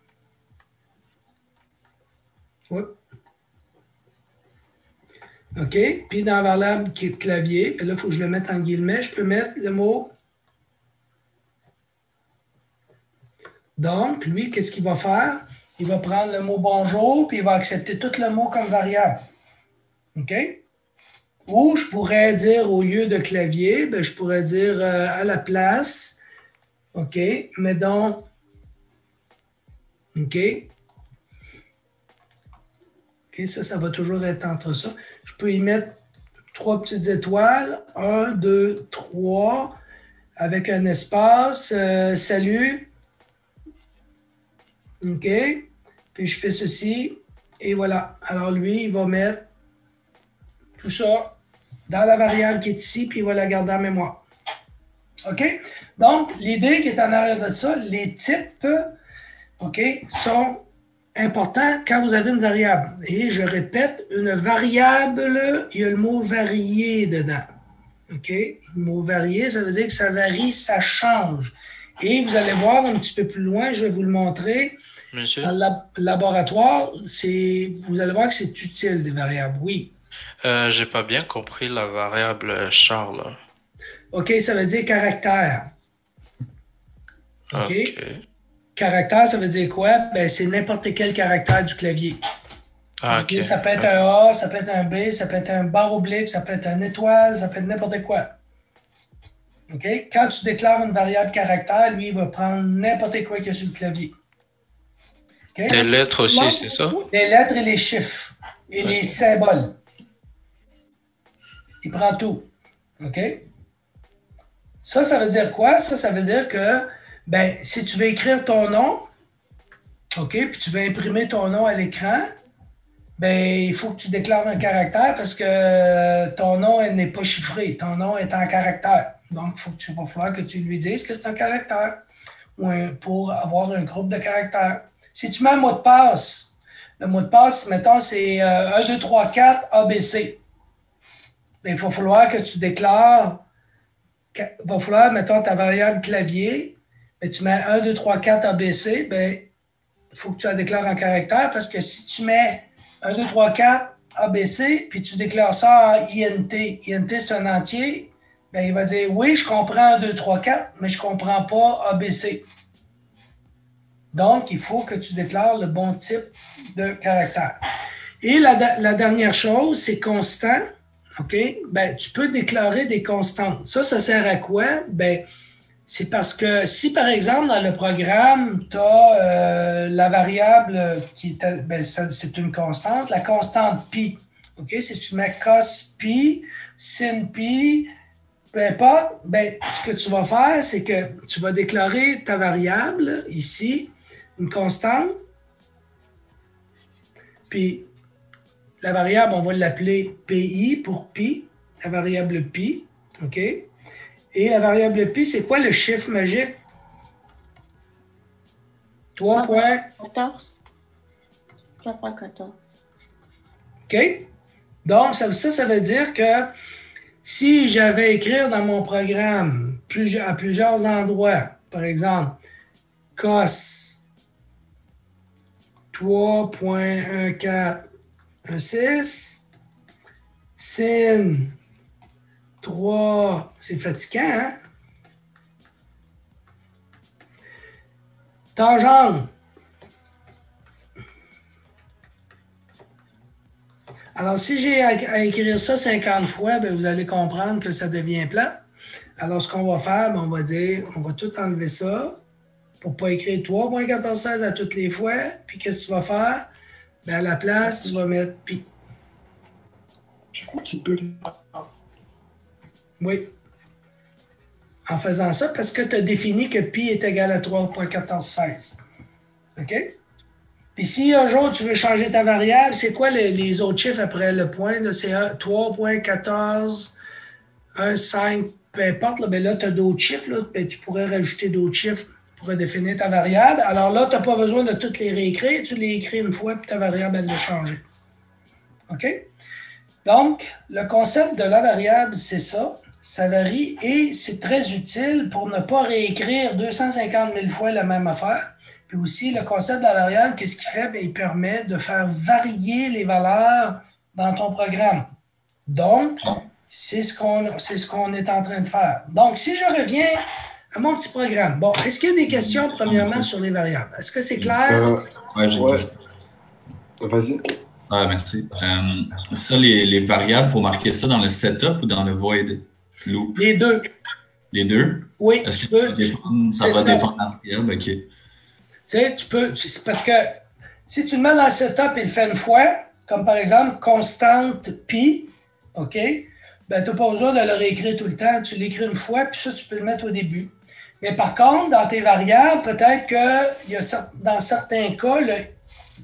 Ouais. OK? Puis dans la variable qui est clavier, là, il faut que je le mette en guillemets. Je peux mettre le mot. Donc, lui, qu'est-ce qu'il va faire? Il va prendre le mot bonjour, puis il va accepter tout le mot comme variable. OK? Ou je pourrais dire au lieu de clavier, ben, je pourrais dire à la place. OK? Mais donc. OK? OK, ça va toujours être entre ça. Je peux y mettre 3 petites étoiles. 1, 2, 3. Avec un espace. Salut. OK. Puis je fais ceci. Et voilà. Alors lui, il va mettre tout ça dans la variable qui est ici, puis il va la garder en mémoire. OK? Donc, l'idée qui est en arrière de ça, les types, OK, sont important quand vous avez une variable. Et je répète, une variable, il y a le mot varié dedans. OK? Le mot varié, ça veut dire que ça varie, ça change. Et vous allez voir un petit peu plus loin, je vais vous le montrer. Monsieur? Dans le laboratoire, vous allez voir que c'est utile, des variables. Oui. J'ai pas bien compris la variable char, là. OK, ça veut dire caractère. OK? OK. Caractère, ça veut dire quoi? Ben, c'est n'importe quel caractère du clavier. Ah, OK. Ça peut être un A, ça peut être un B, ça peut être un barre oblique, ça peut être une étoile, ça peut être n'importe quoi. OK? Quand tu déclares une variable caractère, lui, il va prendre n'importe quoi qu'il y a sur le clavier. OK? Les lettres aussi, c'est ça? Les lettres et les chiffres et les symboles. Il prend tout. OK? Ça veut dire quoi? Ça veut dire que, ben, si tu veux écrire ton nom, OK, puis tu veux imprimer ton nom à l'écran, ben, il faut que tu déclares un caractère parce que ton nom n'est pas chiffré. Ton nom est en caractère. Donc, il va falloir que tu lui dises que c'est un caractère pour avoir un groupe de caractères. Si tu mets un mot de passe, le mot de passe, mettons, c'est 1, 2, 3, 4, ABC. Ben, il va falloir que tu déclares, mettons, ta variable clavier, ben, tu mets 1, 2, 3, 4, ABC, ben, il faut que tu la déclares en caractère parce que si tu mets 1, 2, 3, 4, ABC, puis tu déclares ça en INT. INT, c'est un entier. Ben, il va dire, oui, je comprends 1, 2, 3, 4, mais je ne comprends pas ABC. Donc, il faut que tu déclares le bon type de caractère. Et la dernière chose, c'est constant. OK? Ben, tu peux déclarer des constantes. Ça sert à quoi? Ben, c'est parce que si, par exemple, dans le programme, tu as la variable qui est, ben, c'est une constante, la constante pi. OK? Si tu mets cos pi, sin pi, peu importe, ben, ce que tu vas faire, c'est que tu vas déclarer ta variable ici, une constante, puis la variable, on va l'appeler pi pour pi, la variable pi. OK? Et la variable pi, c'est quoi le chiffre magique? 3.14. 3.14. OK? Donc, ça veut dire que si j'avais à écrire dans mon programme à plusieurs endroits, par exemple, cos 3.1416, sin 3, c'est fatigant, hein? Tangente. Alors, si j'ai à écrire ça 50 fois, bien, vous allez comprendre que ça devient plat. Alors, ce qu'on va faire, bien, on va dire, on va tout enlever ça pour ne pas écrire 3.1416 à toutes les fois. Puis, qu'est-ce que tu vas faire? Bien, à la place, tu vas mettre pi. Je crois qu'il peut. Oui. En faisant ça, parce que tu as défini que pi est égal à 3.1416. OK? Puis si un jour tu veux changer ta variable, c'est quoi les autres chiffres après le point? Là, c'est 3.14, 1.5, peu importe. Là, ben là tu as d'autres chiffres. Là, ben, tu pourrais rajouter d'autres chiffres pour définir ta variable. Alors là, tu n'as pas besoin de toutes les réécrire. Tu les écris une fois, puis ta variable, elle l'a changé. OK? Donc, le concept de la variable, c'est ça. Ça varie et c'est très utile pour ne pas réécrire 250 000 fois la même affaire. Puis aussi, le concept de la variable, qu'est-ce qu'il fait? Bien, il permet de faire varier les valeurs dans ton programme. Donc, c'est ce qu'on est en train de faire. Donc, si je reviens à mon petit programme. Bon, est-ce qu'il y a des questions, premièrement, sur les variables? Est-ce que c'est clair? Oui, j'ai une question. Vas-y. Ah, merci. Ça, les variables, il faut marquer ça dans le setup ou dans le void loop? Les deux. Les deux? Oui, Est-ce tu peux. ça va dépendre de la variable, OK. Tu sais, tu peux. C'est parce que si tu le mets dans le setup et le fais une fois, comme par exemple constante pi, OK, ben tu n'as pas besoin de le réécrire tout le temps. Tu l'écris une fois, puis ça, tu peux le mettre au début. Mais par contre, dans tes variables, peut-être que dans certains cas,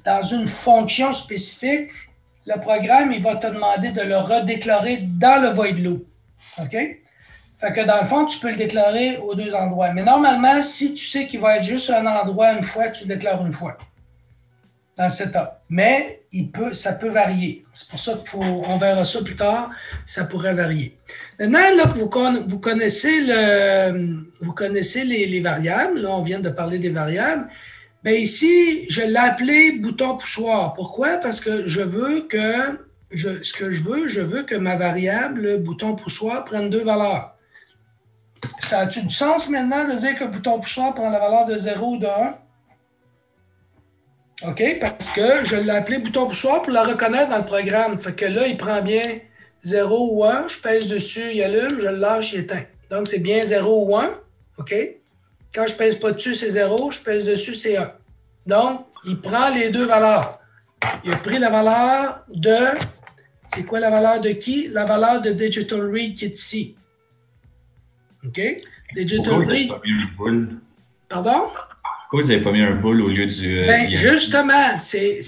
dans une fonction spécifique, le programme, il va te demander de le redéclarer dans le void loop. OK? Fait que dans le fond, tu peux le déclarer aux deux endroits. Mais normalement, si tu sais qu'il va être juste un endroit une fois, tu le déclares une fois dans le setup. Mais ça peut varier. C'est pour ça qu'on verra ça plus tard, ça pourrait varier. Maintenant, là que vous connaissez les variables, là, on vient de parler des variables, bien ici, je l'ai appelé bouton poussoir. Pourquoi? Parce que je veux que ma variable, bouton poussoir, prenne deux valeurs. Ça a-tu du sens maintenant de dire que le bouton poussoir prend la valeur de 0 ou de 1? OK? Parce que je l'ai appelé bouton poussoir pour le reconnaître dans le programme. Fait que là, il prend bien 0 ou 1. Je pèse dessus, il allume, je le lâche, il éteint. Donc, c'est bien 0 ou 1. OK? Quand je ne pèse pas dessus, c'est 0. Je pèse dessus, c'est 1. Donc, il prend les deux valeurs. Il a pris la valeur de... C'est quoi la valeur de qui? La valeur de Digital Read qui est ici. OK? Digital Pourquoi vous n'avez Read... pas mis un boule? Pardon? Pourquoi vous n'avez pas mis un boule au lieu du... Justement, c'est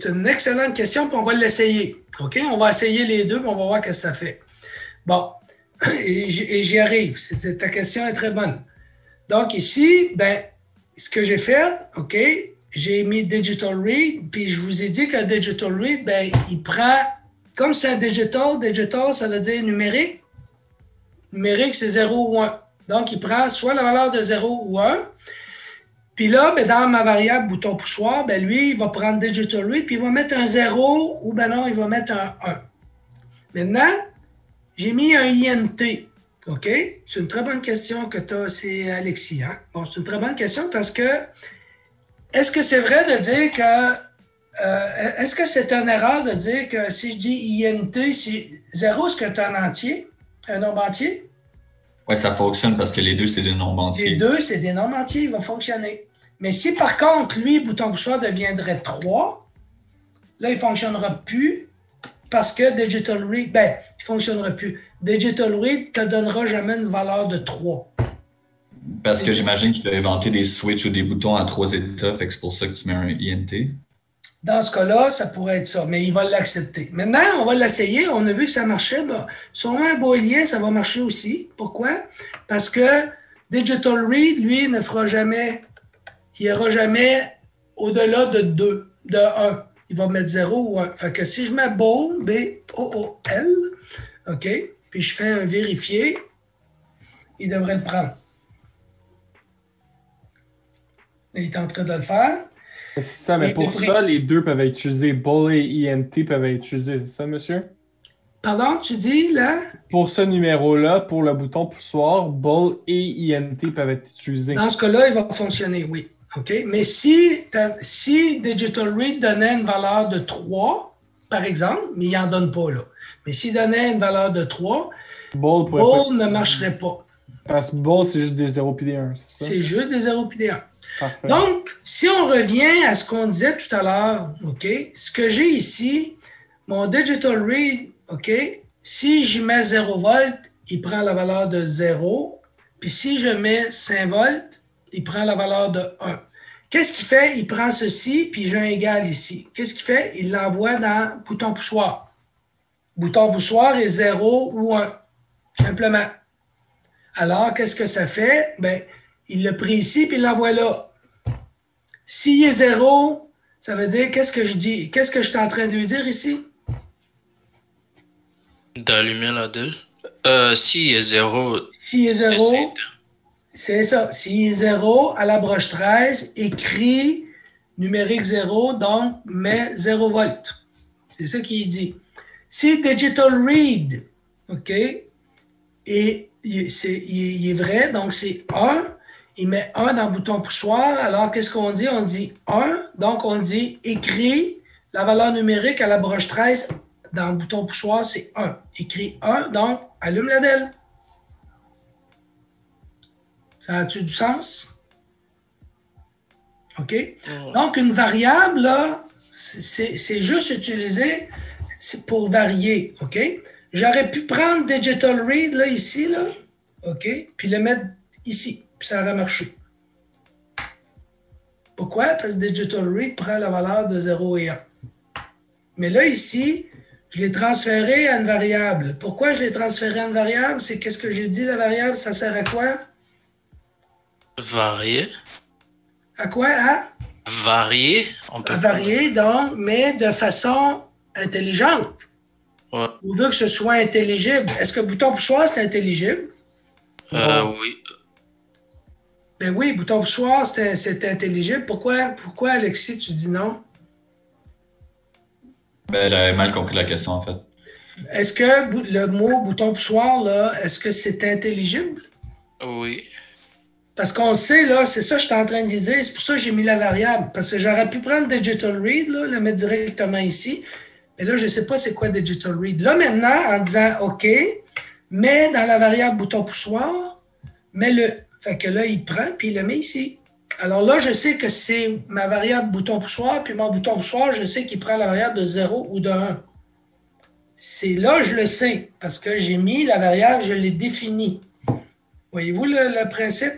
une excellente question, puis on va l'essayer. OK? On va essayer les deux, puis on va voir ce que ça fait. Bon, et j'y arrive. Ta question est très bonne. Donc ici, ce que j'ai fait, OK, j'ai mis Digital Read, puis je vous ai dit que Digital Read, il prend, comme c'est un digital, ça veut dire numérique. Numérique, c'est 0 ou 1. Donc, il prend soit la valeur de 0 ou 1. Puis là, dans ma variable bouton poussoir, lui, il va prendre Digital Read, puis il va mettre un 0 ou non, il va mettre un 1. Maintenant, j'ai mis un INT. OK? C'est une très bonne question que tu as, c'est Alexis. Hein? Bon, c'est une très bonne question parce que est-ce que c'est vrai de dire que est-ce que c'est une erreur de dire que si je dis INT, c'est 0, est-ce que tu as un entier, un nombre entier? Oui, ça fonctionne parce que les deux, c'est des nombres entiers. Les deux, c'est des nombres entiers, il va fonctionner. Mais si par contre, lui, bouton poussoir deviendrait 3, là, il ne fonctionnera plus parce que Digital Read, il ne fonctionnera plus. Digital Read ne te donnera jamais une valeur de 3. Parce que j'imagine qu'il doit inventer des switches ou des boutons à 3 états, fait que c'est pour ça que tu mets un INT. Dans ce cas-là, ça pourrait être ça, mais il va l'accepter. Maintenant, on va l'essayer. On a vu que ça marchait. Si on met un booléen, ça va marcher aussi. Pourquoi? Parce que Digital Read, lui, ne fera jamais, il n'ira jamais au-delà de 2, de 1. Il va mettre 0 ou 1. Fait que si je mets bool, B-O-O-L, OK, puis je fais un vérifier, il devrait le prendre. Il est en train de le faire. C'est ça, mais pour ça, les deux peuvent être utilisés. Bool et INT peuvent être utilisés, c'est ça, monsieur? Pardon, tu dis là? Pour ce numéro-là, pour le bouton poussoir, bool et INT peuvent être utilisés. Dans ce cas-là, il va fonctionner, oui. OK? Mais si Digital Read donnait une valeur de 3, par exemple, mais il n'en donne pas là. Mais s'il donnait une valeur de 3, bool ne marcherait pas. Parce que bool, c'est juste des 0 puis des 1, c'est ça? C'est juste des 0 puis des 1. Parfait. Donc, si on revient à ce qu'on disait tout à l'heure, OK, ce que j'ai ici, mon Digital Read, OK, si j'y mets 0 volts, il prend la valeur de 0. Puis si je mets 5 volts, il prend la valeur de 1. Qu'est-ce qu'il fait? Il prend ceci, puis j'ai un égal ici. Qu'est-ce qu'il fait? Il l'envoie dans bouton poussoir. Bouton poussoir est 0 ou 1, simplement. Alors, qu'est-ce que ça fait? Il l'a pris ici, puis il l'envoie là. S'il est 0, ça veut dire, qu'est-ce que je dis? Qu'est-ce que je suis en train de lui dire ici? D'allumer la DEL. S'il est 0. S'il est 0, c'est ça. S'il est 0, à la broche 13, écrit numérique 0, donc met 0 volts. C'est ça qu'il dit. Si Digital Read, OK, et il est vrai, donc c'est 1, il met 1 dans le bouton poussoir, alors qu'est-ce qu'on dit? On dit 1, donc on dit écrit la valeur numérique à la broche 13 dans le bouton poussoir, c'est 1. Écrit 1, donc allume la DEL. Ça a-tu du sens? OK? Donc, une variable, là, c'est juste utilisé pour varier. OK? J'aurais pu prendre Digital Read, là, ici, là, OK? Puis le mettre ici. Puis ça aurait marché. Pourquoi? Parce que Digital Read prend la valeur de 0 et 1. Mais là, ici, je l'ai transféré à une variable. Pourquoi je l'ai transféré à une variable? C'est qu'est-ce que j'ai dit, la variable? Ça sert à quoi? Varier. À quoi? Hein? Varier. On peut varier, donc, mais de façon intelligente. Ouais. On veut que ce soit intelligible. Est-ce que bouton poussoir, c'est intelligible? Oui. Ben oui, bouton poussoir, c'est intelligible. Pourquoi, Alexis, tu dis non? J'avais mal compris la question, en fait. Est-ce que le mot bouton poussoir, là, est-ce que c'est intelligible? Oui. Parce qu'on sait, là, c'est ça que je suis en train de dire. C'est pour ça que j'ai mis la variable. Parce que j'aurais pu prendre Digital Read, là, le mettre directement ici. Mais là, je ne sais pas c'est quoi Digital Read. Là, maintenant, en disant OK, mets dans la variable bouton poussoir, mets-le. Fait que là, il prend, puis il le met ici. Alors là, je sais que c'est ma variable bouton poussoir, puis mon bouton poussoir, je sais qu'il prend la variable de 0 ou de 1. C'est là, je le sais, parce que j'ai mis la variable, je l'ai définie. Voyez-vous le principe?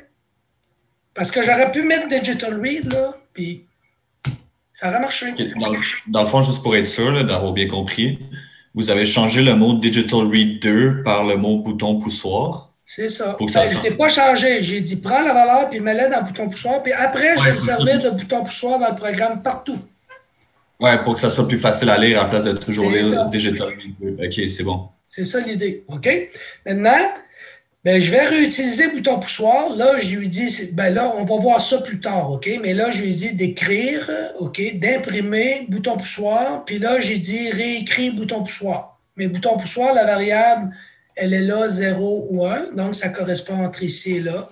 Parce que j'aurais pu mettre Digital Read, là, puis ça aurait marché. Okay. Dans le fond, juste pour être sûr d'avoir bien compris, vous avez changé le mot Digital Read 2 par le mot bouton poussoir. C'est ça. Je n'ai pas changé. J'ai dit prends la valeur puis mets-la dans le bouton poussoir, puis après, je vais me servir de bouton poussoir dans le programme partout. Ouais, pour que ça soit plus facile à lire à la place de toujours lire Digital Read 2. OK, c'est bon. C'est ça l'idée. OK? Maintenant, ben, je vais réutiliser le bouton poussoir. Là, je lui dis, ben là, on va voir ça plus tard, OK? Mais là, je lui ai dit d'écrire, OK, d'imprimer, bouton poussoir. Puis là, j'ai dit réécrire bouton poussoir. Mais bouton poussoir, la variable, elle est là, 0 ou 1. Donc, ça correspond entre ici et là.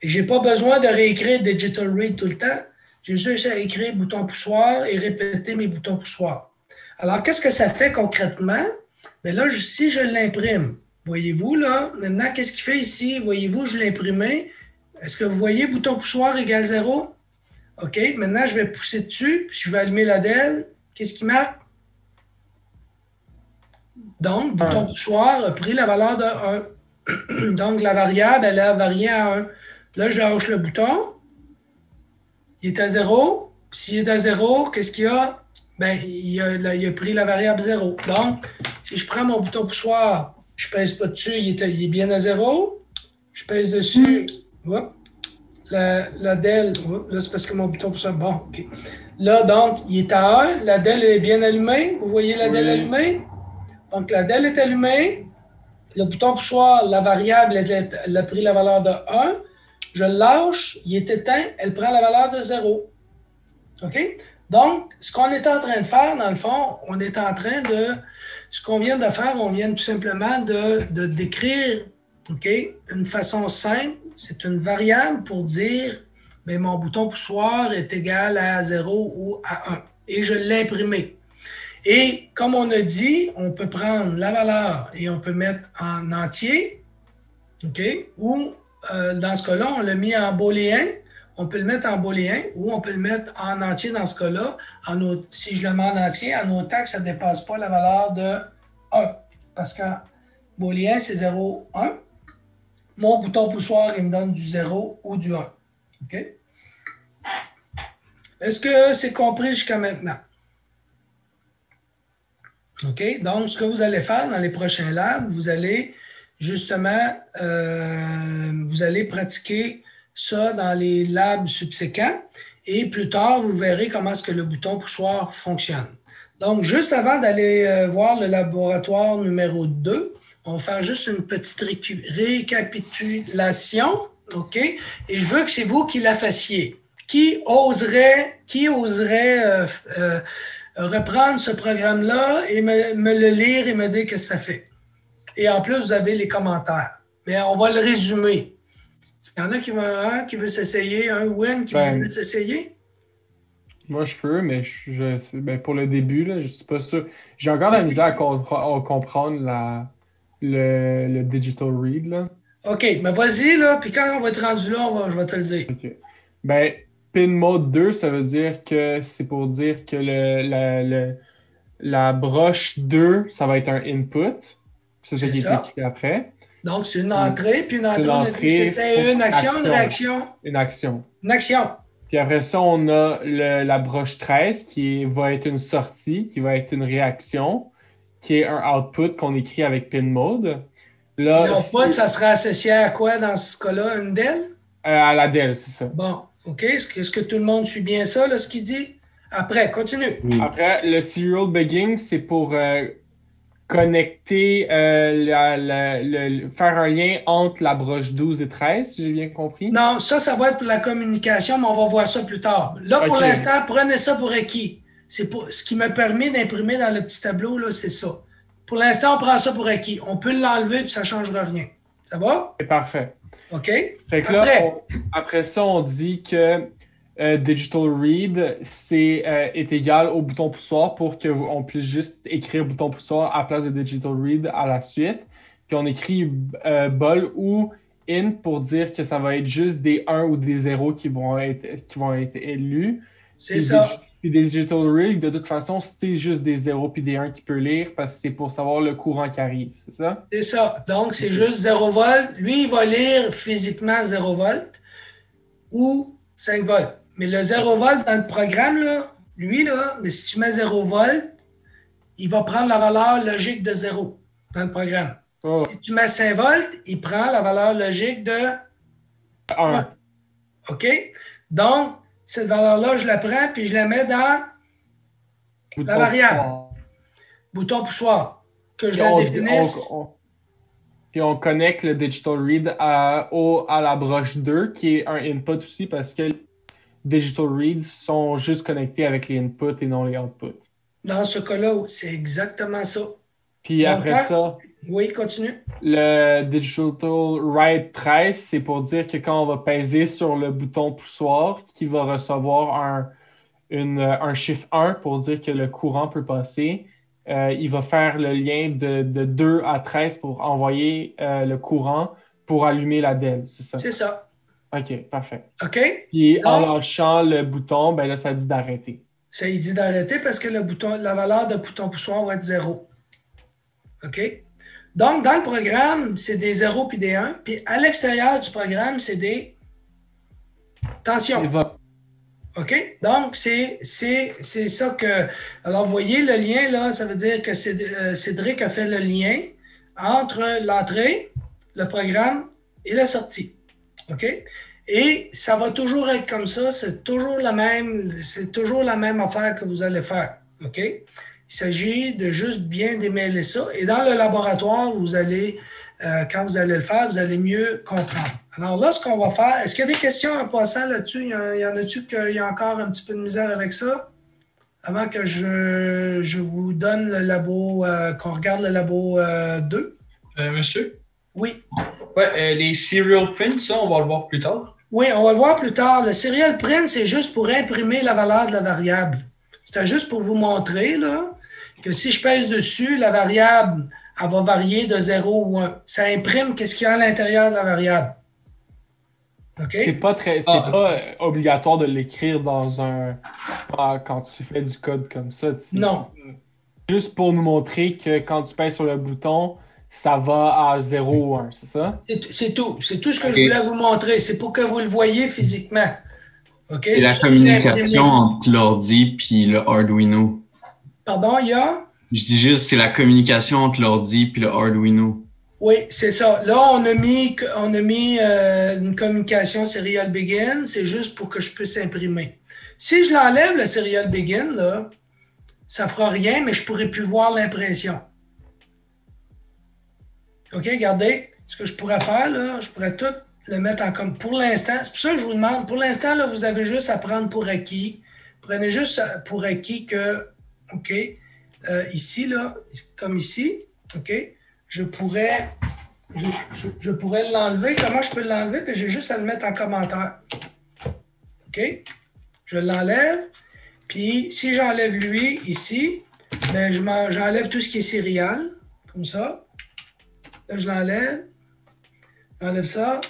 Et je n'ai pas besoin de réécrire Digital Read tout le temps. J'ai juste à écrire bouton poussoir et répéter mes boutons poussoirs. Alors, qu'est-ce que ça fait concrètement? Bien là, si je l'imprime, voyez-vous, là, maintenant, qu'est-ce qu'il fait ici? Voyez-vous, je l'ai imprimé. Est-ce que vous voyez bouton poussoir égale 0? OK, maintenant, je vais pousser dessus, puis je vais allumer la DEL. Qu'est-ce qui marque? Donc, bouton poussoir a pris la valeur de 1. Donc, la variable, elle a varié à 1. Là, je lâche le bouton. Il est à 0. S'il est à 0, qu'est-ce qu'il y a? Bien, il a pris la variable 0. Donc, si je prends mon bouton poussoir, je ne pèse pas dessus, il est bien à 0. Je pèse dessus, la DEL, là c'est parce que mon bouton poussoir, bon, OK. Là, donc, il est à 1, la DEL est bien allumée. Vous voyez la DEL allumée? Donc, la DEL est allumée. Le bouton poussoir, la variable, elle a pris la valeur de 1. Je le lâche, il est éteint, elle prend la valeur de 0. OK? Donc, ce qu'on est en train de faire, dans le fond, on est en train de... Ce qu'on vient de faire, on vient tout simplement de décrire, OK, une façon simple. C'est une variable pour dire, bien, mon bouton poussoir est égal à 0 ou à 1. Et je l'ai imprimé. Et comme on a dit, on peut prendre la valeur et on peut mettre en entier, OK, ou dans ce cas-là, on l'a mis en booléen. On peut le mettre en booléen ou on peut le mettre en entier dans ce cas-là. Si je le mets en entier, en autant que ça ne dépasse pas la valeur de 1. Parce qu'en booléen, c'est 0, 1. Mon bouton poussoir, il me donne du 0 ou du 1. OK? Est-ce que c'est compris jusqu'à maintenant? OK? Donc, ce que vous allez faire dans les prochains labs, vous allez justement, vous allez pratiquer ça dans les labs subséquents et plus tard, vous verrez comment est-ce que le bouton poussoir fonctionne. Donc, juste avant d'aller voir le laboratoire numéro 2, on va faire juste une petite récapitulation, OK? Et je veux que c'est vous qui la fassiez. Qui oserait reprendre ce programme-là et me le lire et me dire qu'est-ce que ça fait? Et en plus, vous avez les commentaires. Mais on va le résumer. Il y en a qui veut s'essayer, un win qui veut s'essayer? Moi, je peux, mais pour le début, là, je ne suis pas sûr. J'ai encore la misère à comprendre le Digital Read. Là. OK, mais vas-y, là, puis quand on va être rendu là, je vais te le dire. OK. Ben, pin mode 2, ça veut dire que c'est pour dire que la broche 2, ça va être un input. C'est ça qui est écrit après. Donc, c'est une entrée, puis une entrée, c'était une action, une réaction? Une action. Une action. Puis après ça, on a la broche 13 qui va être une sortie, qui va être une réaction, qui est un output qu'on écrit avec pin mode. L'output, ça sera associé à quoi dans ce cas-là? Une DEL? À la DEL, c'est ça. Bon, OK. Est-ce que tout le monde suit bien ça, là, ce qu'il dit? Après, continue. Oui. Après, le serial begin, c'est pour connecter, faire un lien entre la broche 12 et 13, si j'ai bien compris. Non, ça va être pour la communication, mais on va voir ça plus tard. Là, pour l'instant, prenez ça pour acquis. C'est ce qui m'a permis d'imprimer dans le petit tableau, là, c'est ça. Pour l'instant, on prend ça pour acquis. On peut l'enlever et ça ne changera rien. Ça va? C'est parfait. OK? Fait que là, après ça, on dit que Digital Read est égal au bouton poussoir pour qu'on puisse juste écrire bouton poussoir à la place de Digital Read à la suite. puis on écrit bol ou int pour dire que ça va être juste des 1 ou des 0 qui vont être élus. C'est ça. Puis Digital Rig, de toute façon, c'est juste des 0 puis des 1 qui peut lire parce que c'est pour savoir le courant qui arrive, c'est ça? C'est ça. Donc, c'est juste 0 volts. Lui, il va lire physiquement 0 volts ou 5 volts. Mais le 0 volts dans le programme, là, lui, là, mais si tu mets 0 volts, il va prendre la valeur logique de 0 dans le programme. Oh. Si tu mets 5 volts, il prend la valeur logique de 1. OK? Donc, cette valeur-là, je la prends puis je la mets dans la variable. Bouton poussoir. Que je la définisse. Puis on connecte le Digital Read à la broche 2, qui est un input aussi, parce que les Digital Reads sont juste connectés avec les inputs et non les outputs. Dans ce cas-là, c'est exactement ça. Puis donc, après ça, oui, continue. Le Digital Write 13, c'est pour dire que quand on va peser sur le bouton poussoir, qui va recevoir un chiffre 1 pour dire que le courant peut passer, il va faire le lien de 2 à 13 pour envoyer le courant pour allumer la DEL, c'est ça? C'est ça. OK, parfait. OK. Puis en lâchant le bouton, ben là, ça dit d'arrêter. Ça dit d'arrêter parce que la valeur de bouton poussoir va être 0. OK? Donc, dans le programme, c'est des 0 puis des 1. Puis à l'extérieur du programme, c'est des tensions. OK? Donc, c'est ça que... Alors, vous voyez le lien, là, ça veut dire que Cédric a fait le lien entre l'entrée, le programme et la sortie. OK? Et ça va toujours être comme ça. C'est toujours la même affaire que vous allez faire. OK? Il s'agit de juste bien démêler ça. Et dans le laboratoire, vous allez, quand vous allez le faire, vous allez mieux comprendre. Alors là, ce qu'on va faire, est-ce qu'il y a des questions en passant là-dessus? Il y en a-tu qu'il y a encore un petit peu de misère avec ça? Avant que je vous donne le labo, qu'on regarde le labo 2. Monsieur? Oui. Ouais, les serial prints, ça, on va le voir plus tard. Oui, on va le voir plus tard. Le serial print, c'est juste pour imprimer la valeur de la variable. C'était juste pour vous montrer là, que si je pèse dessus, la variable, elle va varier de 0 ou 1. Ça imprime qu'est-ce qu'il y a à l'intérieur de la variable. OK? C'est pas obligatoire de l'écrire quand tu fais du code comme ça. Non. Juste pour nous montrer que quand tu pèses sur le bouton, ça va à 0 ou 1, c'est ça? C'est tout. C'est tout ce que je voulais vous montrer. C'est pour que vous le voyiez physiquement. Okay? C'est la communication entre l'ordi et le Arduino. Pardon, il y a? Je dis juste, c'est la communication entre l'ordi et le Arduino. Oui, c'est ça. Là, on a mis une communication serial begin. C'est juste pour que je puisse imprimer. Si je l'enlève, le serial begin, là, ça ne fera rien, mais je ne pourrai plus voir l'impression. OK, regardez. Ce que je pourrais faire, là, je pourrais tout le mettre en comme pour l'instant. C'est pour ça que je vous demande, pour l'instant, là, vous avez juste à prendre pour acquis. Prenez juste pour acquis que, OK, ici, là, comme ici, OK, je pourrais l'enlever. Comment je peux l'enlever? Puis j'ai juste à le mettre en commentaire. OK? Je l'enlève. Puis si j'enlève lui ici, ben, j'enlève tout ce qui est céréales, comme ça. Là, je l'enlève. J'enlève ça.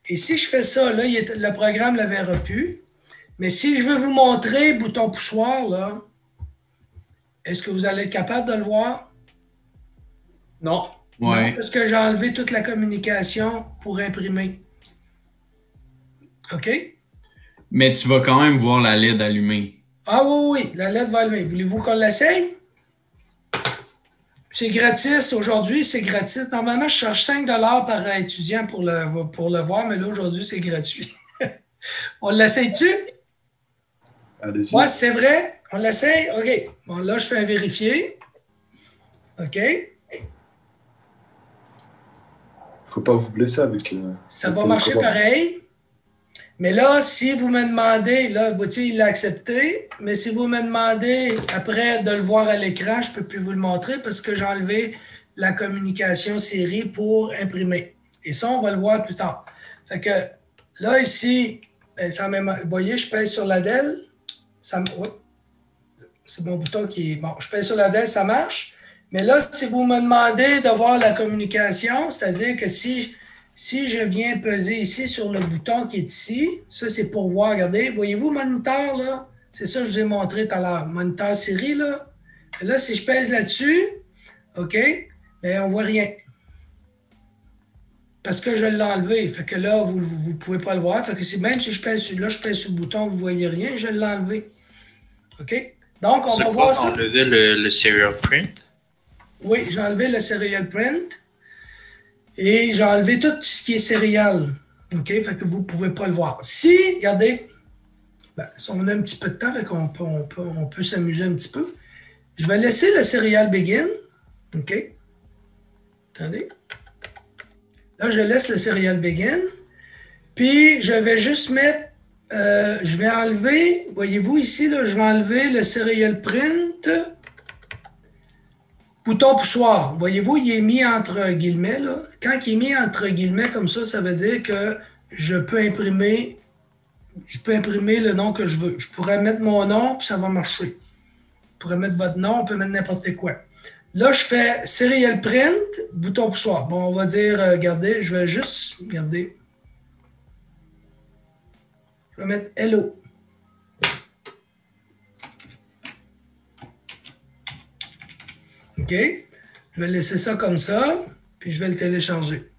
Et si je fais ça, là, le programme ne le verra plus. Mais si je veux vous montrer bouton poussoir, là, est-ce que vous allez être capable de le voir? Non. Ouais. Non, parce que j'ai enlevé toute la communication pour imprimer. OK? Mais tu vas quand même voir la LED allumée. Ah oui, la LED va allumer. Voulez-vous qu'on l'essaye? C'est gratis. Aujourd'hui, c'est gratis. Normalement, je charge 5 $ par étudiant pour le voir, mais là, aujourd'hui, c'est gratuit. On l'essaye-tu? Allez-y. Ouais, c'est vrai. On l'essaye? OK. Bon, là, je fais un vérifier. OK. Faut pas vous blesser avec... Ça va marcher pareil. Mais là, si vous me demandez, là, vous voyez, il l'a accepté, mais si vous me demandez après de le voir à l'écran, je ne peux plus vous le montrer parce que j'ai enlevé la communication série pour imprimer. Et ça, on va le voir plus tard. Fait que là, ici, vous voyez, je pèse sur la DEL. Oui. C'est mon bouton qui est... Bon, je pèse sur la DEL, ça marche. Mais là, si vous me demandez de voir la communication, c'est-à-dire que si je viens peser ici sur le bouton qui est ici, ça c'est pour voir, regardez, voyez-vous moniteur là? C'est ça que je vous ai montré tout à l'heure, moniteur série là. Et là, si je pèse là-dessus, OK, bien on ne voit rien. Parce que je l'ai enlevé. Fait que là, vous ne pouvez pas le voir. Fait que même si je pèse sur le bouton, vous ne voyez rien, je l'ai enlevé. OK? Donc, on va voir ça. Tu as enlevé le serial print? Oui, j'ai enlevé le serial print. Et j'ai enlevé tout ce qui est serial. OK? Fait que vous ne pouvez pas le voir. Si, regardez, ben, si on a un petit peu de temps, fait qu'on peut s'amuser un petit peu. Je vais laisser le serial begin. OK? Attendez. Là, je laisse le serial begin. Puis, je vais juste mettre, je vais enlever, voyez-vous ici, là, je vais enlever le serial print, bouton poussoir. Voyez-vous, il est mis entre guillemets. Là. Quand il est mis entre guillemets comme ça veut dire que je peux imprimer le nom que je veux. Je pourrais mettre mon nom, puis ça va marcher. Je pourrais mettre votre nom, on peut mettre n'importe quoi. Là, je fais serial print, bouton poussoir. Bon, on va dire, regardez, je vais juste, regardez. Je vais mettre hello. OK. Je vais laisser ça comme ça, puis je vais le télécharger.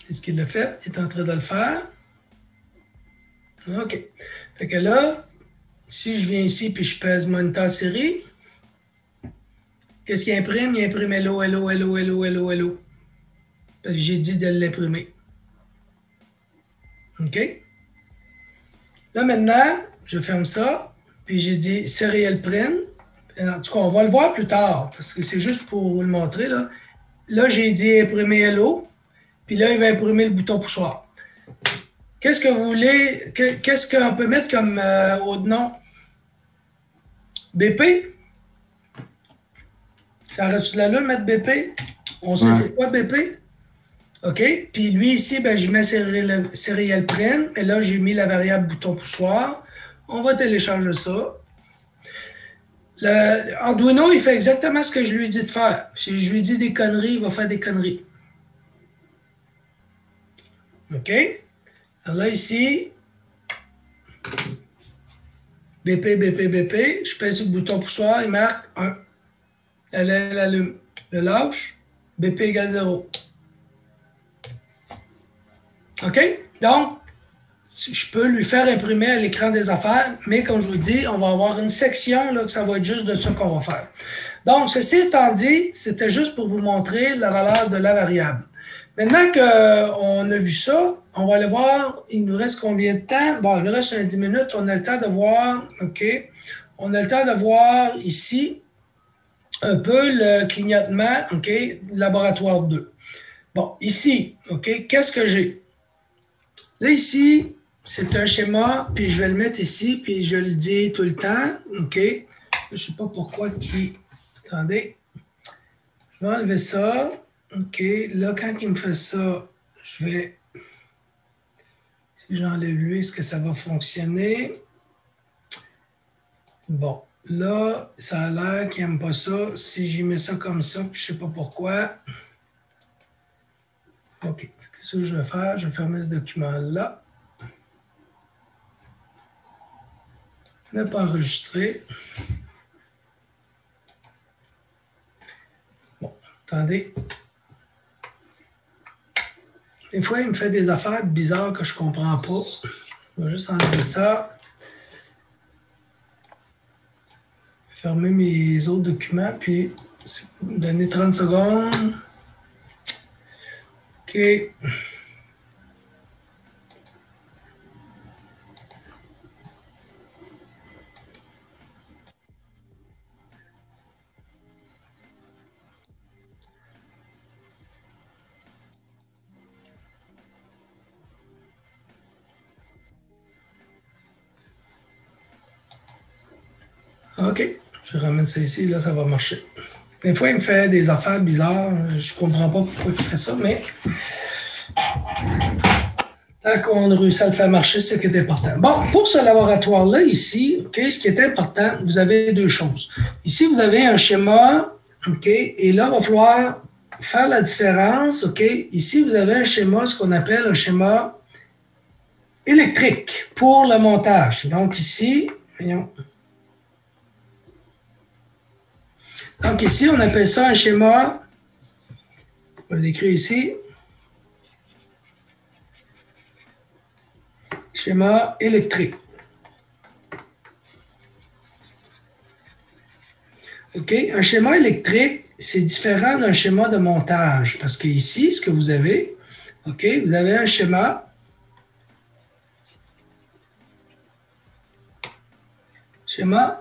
Est-ce qu'il l'a fait? Il est en train de le faire. OK. Fait que là, si je viens ici puis je pèse moniteur série, qu'est-ce qu'il imprime? Il imprime hello, hello, hello, hello, hello, hello. Parce que j'ai dit de l'imprimer. OK? Là, maintenant, je ferme ça, puis j'ai dit serial print. En tout cas, on va le voir plus tard, parce que c'est juste pour vous le montrer. Là, j'ai dit imprimer hello, puis là, il va imprimer le bouton poussoir. Qu'est-ce que vous voulez? Qu'est-ce qu'on peut mettre comme autre nom? BP? Ça arrête-tu là, mettre BP? On sait c'est quoi BP? OK. Puis lui ici, ben, je mets serial print. Et là, j'ai mis la variable bouton poussoir. On va télécharger ça. Le Arduino, il fait exactement ce que je lui ai dit de faire. Si je lui dis des conneries, il va faire des conneries. OK. Alors là, ici, BP, BP, BP. Je pèse sur le bouton poussoir, il marque 1. Elle allume. Le lâche. BP égale 0. OK? Donc, je peux lui faire imprimer à l'écran des affaires, mais comme je vous dis, on va avoir une section là, que ça va être juste de ça qu'on va faire. Donc, ceci étant dit, c'était juste pour vous montrer la valeur de la variable. Maintenant qu'on a vu ça, on va aller voir, il nous reste combien de temps? Bon, il nous reste 10 minutes, on a le temps de voir, OK, on a le temps de voir ici un peu le clignotement, OK, laboratoire 2. Bon, ici, OK, qu'est-ce que j'ai? Là, ici, c'est un schéma, puis je vais le mettre ici, puis je le dis tout le temps, OK, je ne sais pas pourquoi qui... Attendez, je vais enlever ça. OK, là, quand il me fait ça, je vais... Si j'enlève lui, est-ce que ça va fonctionner? Bon, là, ça a l'air qu'il n'aime pas ça. Si j'y mets ça comme ça, puis je ne sais pas pourquoi. OK, qu'est-ce que je vais faire? Je vais fermer ce document-là. Ne pas enregistrer. Bon, attendez. Des fois, il me fait des affaires bizarres que je ne comprends pas. Je vais juste enlever ça. Fermer mes autres documents, puis donner 30 secondes. OK. OK, je ramène ça ici, là, ça va marcher. Des fois, il me fait des affaires bizarres. Je ne comprends pas pourquoi il fait ça, mais... Tant qu'on a réussi à le faire marcher, c'est ce qui est important. Bon, pour ce laboratoire-là, ici, OK, ce qui est important, vous avez deux choses. Ici, vous avez un schéma, OK, et là, il va falloir faire la différence, OK. Ici, vous avez un schéma, ce qu'on appelle un schéma électrique pour le montage. Donc ici, voyons. Donc ici, on appelle ça un schéma, on va l'écrire ici, schéma électrique. OK, un schéma électrique, c'est différent d'un schéma de montage, parce que ici, ce que vous avez, OK, vous avez un schéma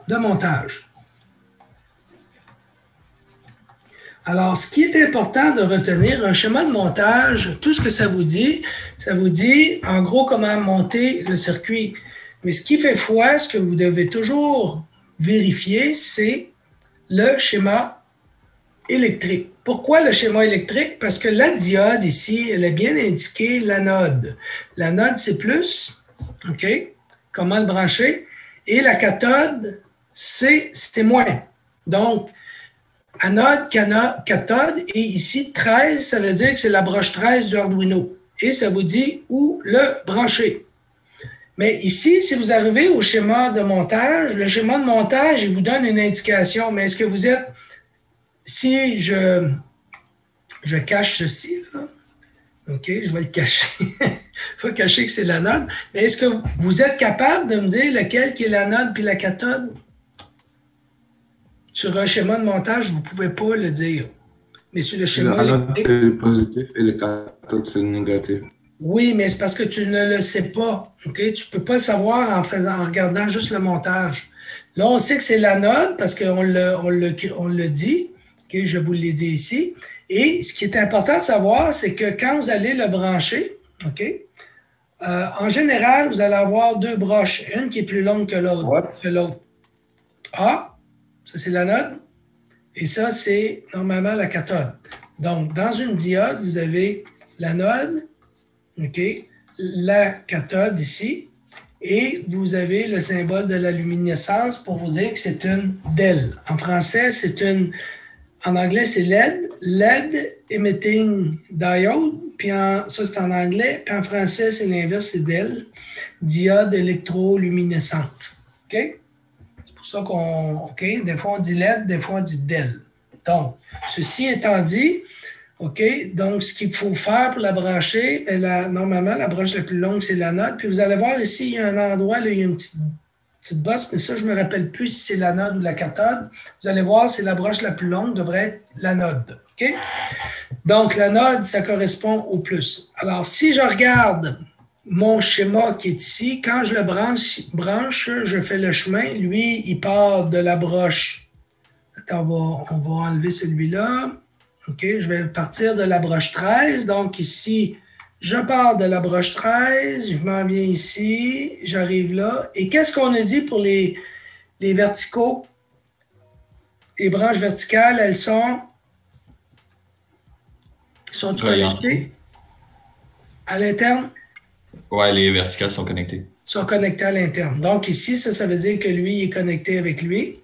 de montage. Alors, ce qui est important de retenir, un schéma de montage, tout ce que ça vous dit, en gros, comment monter le circuit. Mais ce qui fait foi, ce que vous devez toujours vérifier, c'est le schéma électrique. Pourquoi le schéma électrique? Parce que la diode ici, elle est bien indiquée l'anode. L'anode, c'est plus, OK? Comment le brancher? Et la cathode, c'est moins. Donc, anode, cathode, et ici, 13, ça veut dire que c'est la broche 13 du Arduino. Et ça vous dit où le brancher. Mais ici, si vous arrivez au schéma de montage, le schéma de montage, il vous donne une indication. Mais est-ce que vous êtes... Si je cache ceci, là, OK, je vais le cacher. Il faut cacher que c'est l'anode. Mais est-ce que vous êtes capable de me dire lequel qui est l'anode puis la cathode? Sur un schéma de montage, vous ne pouvez pas le dire. Mais sur le schéma L'anode, électrique... c'est le positif et le cathode, c'est le négatif. Oui, mais c'est parce que tu ne le sais pas. OK? Tu ne peux pas le savoir en regardant juste le montage. Là, on sait que c'est l'anode parce qu'on le dit. OK? Je vous l'ai dit ici. Et ce qui est important de savoir, c'est que quand vous allez le brancher, OK? En général, vous allez avoir deux broches, une qui est plus longue que l'autre. Ah, ça c'est l'anode, et ça c'est normalement la cathode. Donc, dans une diode, vous avez l'anode, OK, la cathode ici, et vous avez le symbole de la luminescence pour vous dire que c'est une DEL. En français, en anglais, c'est LED, LED Emitting Diode, puis ça c'est en anglais, puis en français, c'est l'inverse, c'est DEL, diode électroluminescente. OK? C'est pour ça OK, des fois on dit LED, des fois on dit DEL. Donc, ceci étant dit, OK, donc ce qu'il faut faire pour la brancher, normalement, la broche la plus longue, c'est l'anode, puis vous allez voir ici, il y a un endroit, là, il y a une petite bosse, mais ça, je ne me rappelle plus si c'est l'anode ou la cathode. Vous allez voir, c'est la broche la plus longue, devrait être l'anode. OK? Donc, l'anode, ça correspond au plus. Alors, si je regarde mon schéma qui est ici, quand je le branche, je fais le chemin. Lui, il part de la broche. Attends, on va enlever celui-là. OK, je vais partir de la broche 13. Donc, ici, je pars de la broche 13, je m'en viens ici, j'arrive là. Et qu'est-ce qu'on a dit pour les verticaux? Les branches verticales, elles sont connectées à l'interne? Ouais, les verticales sont connectées. Sont connectées à l'interne. Donc ici, ça veut dire que lui, il est connecté avec lui.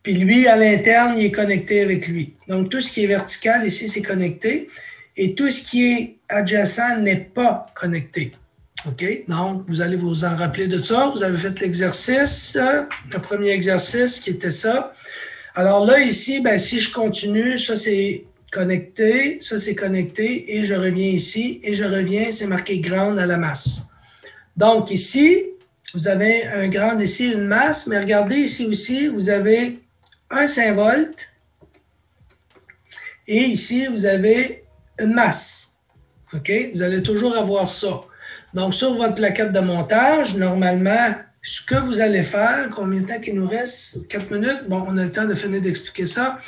Puis lui, à l'interne, il est connecté avec lui. Donc tout ce qui est vertical ici, c'est connecté. Et tout ce qui est adjacent n'est pas connecté. OK? Donc, vous allez vous en rappeler de ça. Vous avez fait l'exercice, le premier exercice qui était ça. Alors là, ici, ben, si je continue, ça c'est connecté, ça c'est connecté, et je reviens ici, et je reviens, c'est marqué grande à la masse. Donc ici, vous avez un grande ici, une masse, mais regardez ici aussi, vous avez un 5 volts, et ici, vous avez une masse. OK? Vous allez toujours avoir ça. Donc, sur votre plaquette de montage, normalement, ce que vous allez faire, combien de temps qu'il nous reste? 4 minutes? Bon, on a le temps de finir d'expliquer ça.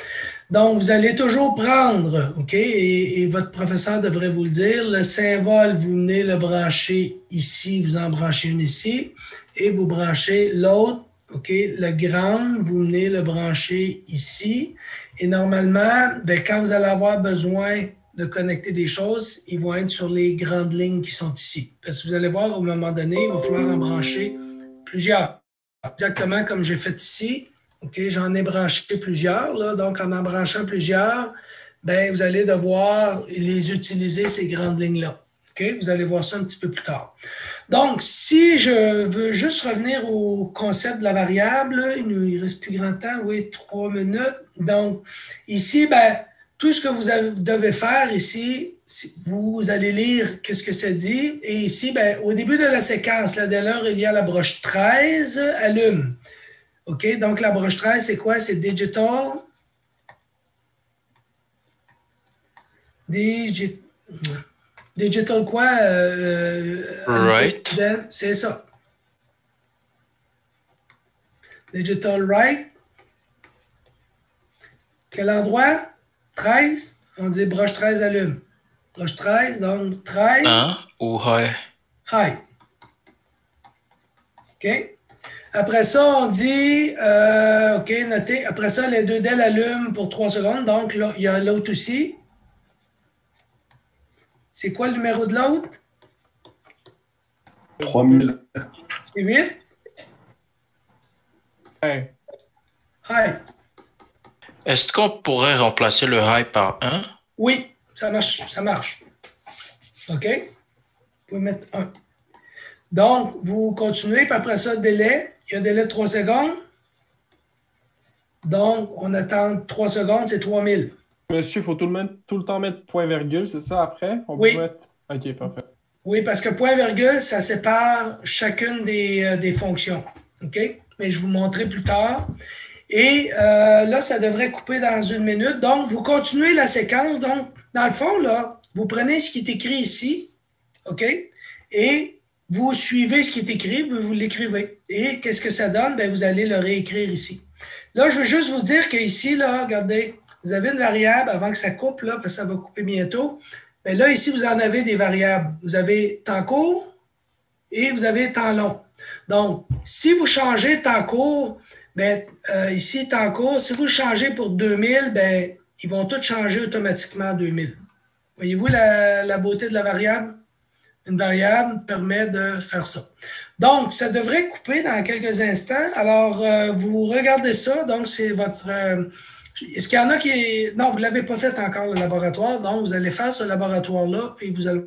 Donc, vous allez toujours prendre, OK? Et votre professeur devrait vous le dire, le symbole, vous venez le brancher ici, vous en branchez une ici, et vous branchez l'autre, OK? Le grand, vous venez le brancher ici. Et normalement, ben, quand vous allez avoir besoin de connecter des choses, ils vont être sur les grandes lignes qui sont ici. Parce que vous allez voir, au moment donné, il va falloir en brancher plusieurs. Exactement comme j'ai fait ici. OK, j'en ai branché plusieurs. Là. Donc, en branchant plusieurs, ben, vous allez devoir les utiliser, ces grandes lignes-là. OK? Vous allez voir ça un petit peu plus tard. Donc, si je veux juste revenir au concept de la variable, il ne reste plus grand temps, oui, 3 minutes. Donc, ici, ben, tout ce que vous devez faire ici, vous allez lire qu'est-ce que ça dit. Et ici, ben, au début de la séquence, là, dès lors, il y a la broche 13, allume. OK? Donc, la broche 13, c'est quoi? C'est digital. Digital quoi? Right. C'est ça. Digital right. Quel endroit? 13. On dit broche 13 allume. Broche 13, donc 13. Hein? Ou high? High. OK? Après ça, on dit, OK, notez. Après ça, les deux DEL allument pour 3 secondes. Donc, là, il y a l'autre aussi. C'est quoi le numéro de l'autre? 3000. C'est 8? Hey. High. Est-ce qu'on pourrait remplacer le high par 1? Oui, ça marche. Ça marche. OK? Vous pouvez mettre 1. Donc, vous continuez, puis après ça, délai. Il y a un délai de 3 secondes. Donc, on attend 3 secondes, c'est 3000. Monsieur, il faut tout le temps mettre point-virgule, c'est ça après? Oui. Peut mettre... OK, parfait. Oui, parce que point-virgule, ça sépare chacune des fonctions. OK? Mais je vous montrerai plus tard. Et là, ça devrait couper dans 1 minute. Donc, vous continuez la séquence. Donc, dans le fond, là, vous prenez ce qui est écrit ici, OK? Et vous suivez ce qui est écrit, vous l'écrivez. Et qu'est-ce que ça donne? Bien, vous allez le réécrire ici. Là, je veux juste vous dire qu'ici, là, regardez, vous avez une variable avant que ça coupe, là, parce que ça va couper bientôt. Bien là, ici, vous en avez des variables. Vous avez temps court et vous avez temps long. Donc, si vous changez temps court, bien, ici, temps court, si vous le changez pour 2000, bien, ils vont tous changer automatiquement à 2000. Voyez-vous la beauté de la variable? Une variable permet de faire ça. Donc, ça devrait couper dans quelques instants. Alors, vous regardez ça. Donc, c'est votre... est-ce qu'il y en a qui... Non, vous ne l'avez pas fait encore, le laboratoire. Donc, vous allez faire ce laboratoire-là et vous allez